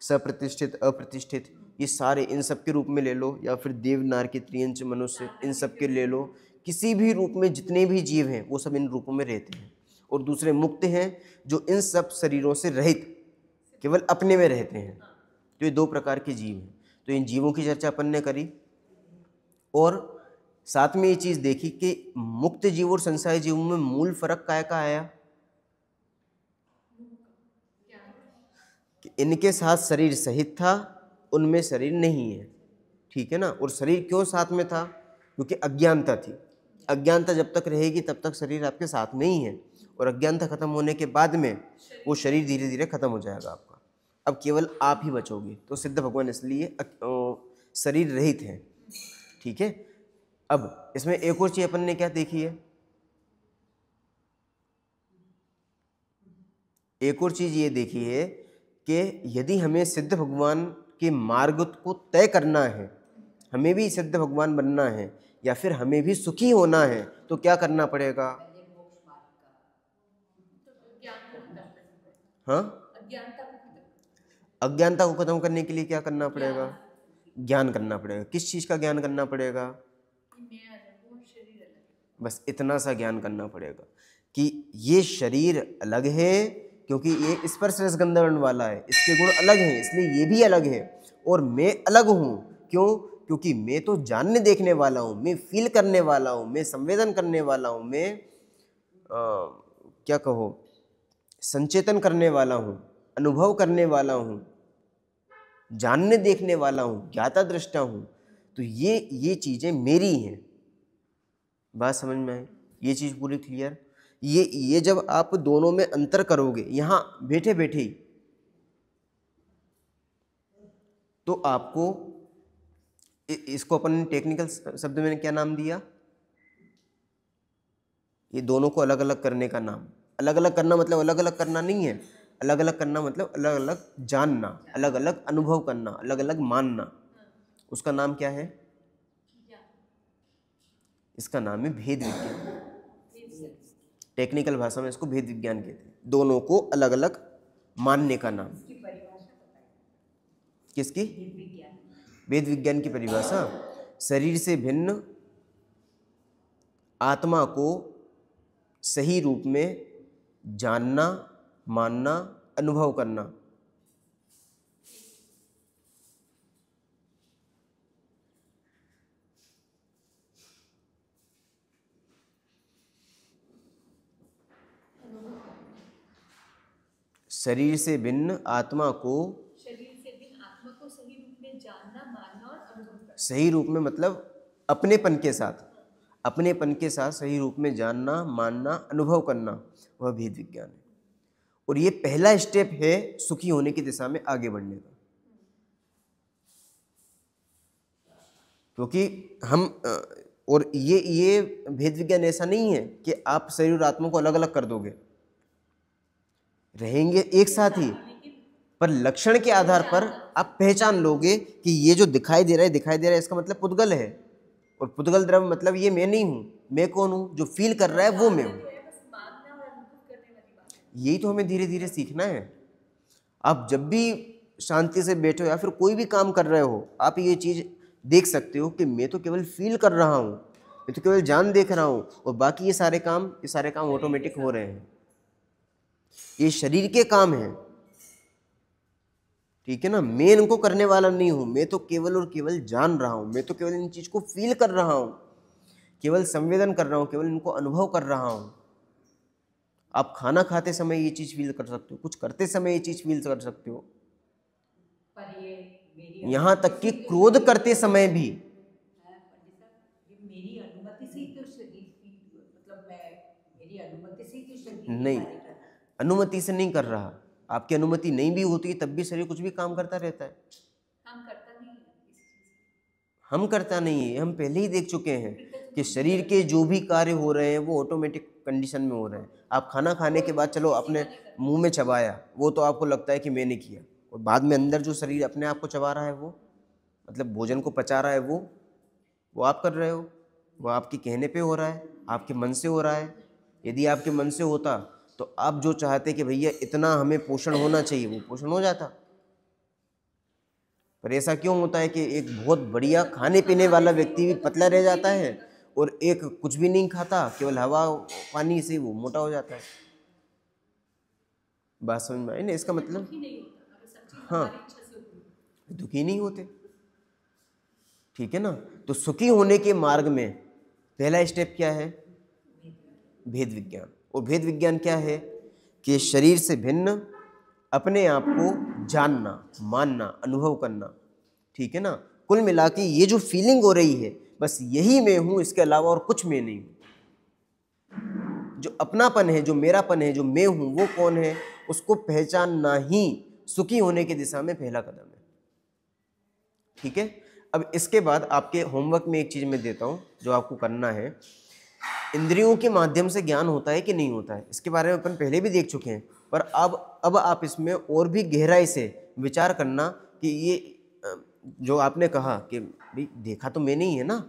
सप्रतिष्ठित, अप्रतिष्ठित, ये सारे इन सब के रूप में ले लो, या फिर देव नार के त्रियंच मनुष्य, इन सब के ले लो। किसी भी रूप में जितने भी जीव हैं वो सब इन रूपों में रहते हैं। और दूसरे मुक्त हैं जो इन सब शरीरों से रहित केवल अपने में रहते हैं। तो ये 2 प्रकार के जीव हैं। तो इन जीवों की चर्चा अपन ने करी, और साथ में ये चीज़ देखी कि मुक्त जीव और संसारी जीवों में मूल फर्क काय का आया, कि इनके साथ शरीर सहित था, उनमें शरीर नहीं है, ठीक है ना। और शरीर क्यों साथ में था, क्योंकि अज्ञानता थी। अज्ञानता जब तक रहेगी तब तक शरीर आपके साथ में ही है, और अज्ञानता खत्म होने के बाद में वो शरीर धीरे धीरे खत्म हो जाएगा आपका। अब केवल आप ही बचोगे। तो सिद्ध भगवान इसलिए शरीर रहित है, ठीक है। अब इसमें एक और चीज अपन ने क्या देखी है, एक और चीज ये देखी है कि यदि हमें सिद्ध भगवान के मार्ग को तय करना है, हमें भी सिद्ध भगवान बनना है, या फिर हमें भी सुखी होना है, तो क्या करना पड़ेगा। हाँ, अज्ञानता को खत्म करने के लिए क्या करना पड़ेगा, ज्ञान करना पड़ेगा। किस चीज का ज्ञान करना पड़ेगा, बस इतना सा ज्ञान करना पड़ेगा कि ये शरीर अलग है, क्योंकि ये स्पर्श रस गंध वर्ण वाला है, इसके गुण अलग हैं, इसलिए ये भी अलग है, और मैं अलग हूँ। क्यों, क्योंकि मैं तो जानने देखने वाला हूँ, मैं फील करने वाला हूँ, मैं संवेदन करने वाला हूँ, मैं क्या कहो, संचेतन करने वाला हूँ, अनुभव करने वाला हूँ, जानने देखने वाला हूँ, ज्ञाता दृष्टा हूँ। तो ये चीज़ें मेरी हैं। बात समझ में आई, ये चीज़ पूरी क्लियर। ये जब आप दोनों में अंतर करोगे यहाँ बैठे बैठे ही, तो आपको इसको अपन टेक्निकल शब्द में क्या नाम दिया, ये दोनों को अलग अलग करने का नाम। अलग अलग करना मतलब अलग अलग करना नहीं है, अलग अलग करना मतलब अलग अलग जानना, अलग अलग अनुभव करना, अलग अलग मानना। उसका नाम क्या है, इसका नाम है भेद विज्ञान। टेक्निकल भाषा में इसको भेद विज्ञान कहते हैं, दोनों को अलग अलग मानने का नाम। किसकी, वेद विज्ञान की परिभाषा, शरीर से भिन्न आत्मा को सही रूप में जानना, मानना, अनुभव करना। शरीर से भिन्न आत्मा को, शरीर से भिन्न आत्मा को सही रूप में जानना, मानना और अनुभव करना। सही रूप में मतलब अपनेपन के साथ, अपनेपन के साथ सही रूप में जानना, मानना, अनुभव करना, वह भेद विज्ञान है। और ये पहला स्टेप है सुखी होने की दिशा में आगे बढ़ने का। क्योंकि हम और ये भेद विज्ञान ऐसा नहीं है कि आप शरीर और आत्मा को अलग अलग कर दोगे, रहेंगे एक साथ ही, पर लक्षण के आधार पर आप पहचान लोगे कि ये जो दिखाई दे रहा है इसका मतलब पुद्गल है, और पुद्गल द्रव्य मतलब ये मैं नहीं हूँ। मैं कौन हूँ? जो फील कर रहा है वो मैं हूँ। यही तो हमें धीरे धीरे सीखना है। आप जब भी शांति से बैठे हो या फिर कोई भी काम कर रहे हो, आप ये चीज़ देख सकते हो कि मैं तो केवल फील कर रहा हूँ, मैं तो केवल जान देख रहा हूँ, और बाकी ये सारे काम ऑटोमेटिक हो रहे हैं। ये शरीर के काम हैं, ठीक है ना। मैं इनको करने वाला नहीं हूँ, मैं तो केवल और केवल जान रहा हूँ, मैं तो केवल इन चीज़ को फील कर रहा हूँ, केवल संवेदन कर रहा हूँ, केवल इनको अनुभव कर रहा हूँ। आप खाना खाते समय ये चीज़ फील कर सकते हो, कुछ करते समय ये चीज़ फील कर सकते हो, पर ये यहाँ तक कि क्रोध करते समय भी। मेरी अनुमति से तो शरीर मतलब मेरी अनुमति से तो शरीर नहीं, अनुमति से नहीं कर रहा। आपकी अनुमति नहीं भी होती तब भी शरीर कुछ भी काम करता रहता है। हम करता नहीं है, हम पहले ही देख चुके हैं कि शरीर के जो भी कार्य हो रहे हैं वो ऑटोमेटिक कंडीशन में हो रहे हैं। आप खाना खाने के बाद चलो अपने मुंह में चबाया, वो तो आपको लगता है कि मैंने किया, और बाद में अंदर जो शरीर अपने आप को चबा रहा है, वो मतलब भोजन को पचा रहा है, वो आप कर रहे हो। वो आपके कहने पे हो रहा है, आपके मन से हो रहा है। यदि आपके मन से होता तो आप जो चाहते कि भैया इतना हमें पोषण होना चाहिए, वो पोषण हो जाता। पर ऐसा क्यों होता है कि एक बहुत बढ़िया खाने पीने वाला व्यक्ति भी पतला रह जाता है, और एक कुछ भी नहीं खाता, केवल हवा पानी से वो मोटा हो जाता है? बात समझ में आई ना? इसका मतलब हाँ, दुखी नहीं होते, ठीक है ना। तो सुखी होने के मार्ग में पहला स्टेप क्या है? भेद विज्ञान। और भेद विज्ञान क्या है? कि शरीर से भिन्न अपने आप को जानना, मानना, अनुभव करना, ठीक है ना। कुल मिला के ये जो फीलिंग हो रही है, बस यही मैं हूं, इसके अलावा और कुछ मैं नहीं हूं। जो अपनापन है, जो मेरापन है, जो मैं हूं, वो कौन है, उसको पहचानना ही सुखी होने की दिशा में पहला कदम है, ठीक है। अब इसके बाद आपके होमवर्क में एक चीज मैं देता हूं जो आपको करना है। इंद्रियों के माध्यम से ज्ञान होता है कि नहीं होता है, इसके बारे में अपन पहले भी देख चुके हैं, पर अब आप इसमें और भी गहराई से विचार करना कि ये जो आपने कहा कि भाई देखा तो मैंने ही है ना,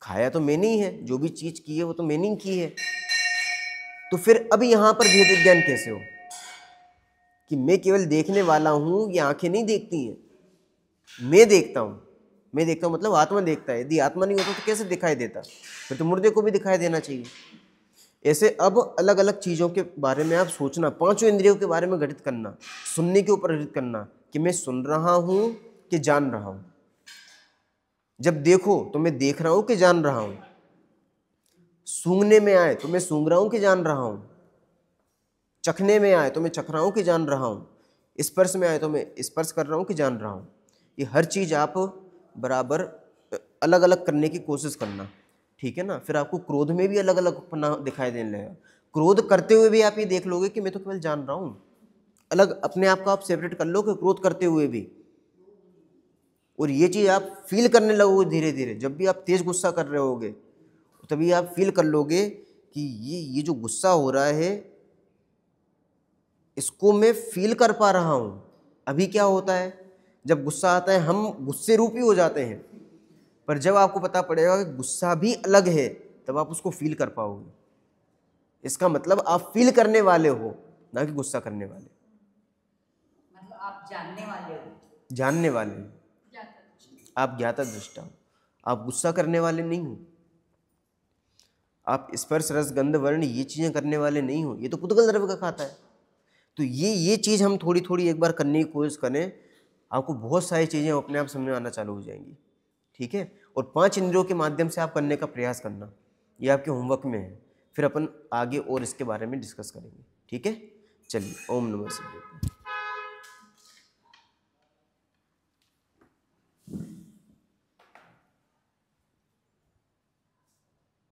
खाया तो मैंने ही है, जो भी चीज की है वो तो मैंने ही की है, तो फिर अब यहाँ पर भेद विज्ञान कैसे हो कि मैं केवल देखने वाला हूँ? ये आंखें नहीं देखती हैं, मैं देखता हूँ। मैं देखता हूँ मतलब आत्मा देखता है। यदि आत्मा नहीं होता तो कैसे दिखाई देता? फिर तो मुर्दे को भी दिखाई देना चाहिए। ऐसे अब अलग अलग चीज़ों के बारे में आप सोचना, पांचों इंद्रियों के बारे में घटित करना, सुनने के ऊपर घटित करना कि मैं सुन रहा हूँ कि जान रहा हूँ। जब देखो तो मैं देख रहा हूँ कि जान रहा हूँ। सूंघने में आए तो मैं सूंघ रहा हूँ कि जान रहा हूँ। चखने में आए तो मैं चख रहा हूँ कि जान रहा हूँ। स्पर्श में आए तो मैं स्पर्श कर रहा हूँ कि जान रहा हूँ। ये हर चीज़ आप बराबर अलग अलग करने की कोशिश करना, ठीक है ना। फिर आपको क्रोध में भी अलग अलग अपना दिखाई देने लगेगा। क्रोध करते हुए भी आप ये देख लोगे कि मैं तो केवल जान रहा हूँ। अलग अपने आप को आप सेपरेट कर लो कि क्रोध करते हुए भी, और ये चीज़ आप फील करने लगोगे धीरे धीरे। जब भी आप तेज गुस्सा कर रहे होगे तभी आप फील कर लोगे कि ये जो गुस्सा हो रहा है इसको मैं फील कर पा रहा हूँ। अभी क्या होता है, जब गुस्सा आता है हम गुस्से रूपी हो जाते हैं, पर जब आपको पता पड़ेगा कि गुस्सा भी अलग है तब आप उसको फील कर पाओगे। इसका मतलब आप फील करने वाले हो, ना कि गुस्सा करने वाले। मतलब आप जानने वाले हो, जानने वाले हो, आप ज्ञाता दृष्टा हो, आप गुस्सा करने वाले नहीं हो। आप स्पर्श रस गंध वर्ण ये चीज़ें करने वाले नहीं हो, ये तो पुद्गल द्रव्य का खाता है। तो ये चीज़ हम थोड़ी थोड़ी एक बार करने की कोशिश करें, आपको बहुत सारी चीज़ें अपने आप समझ में आना चालू हो जाएंगी, ठीक है। और 5 इंद्रियों के माध्यम से आप करने का प्रयास करना, ये आपके होमवर्क में है। फिर अपन आगे और इसके बारे में डिस्कस करेंगे, ठीक है। चलिए, ओम नमः शिवाय।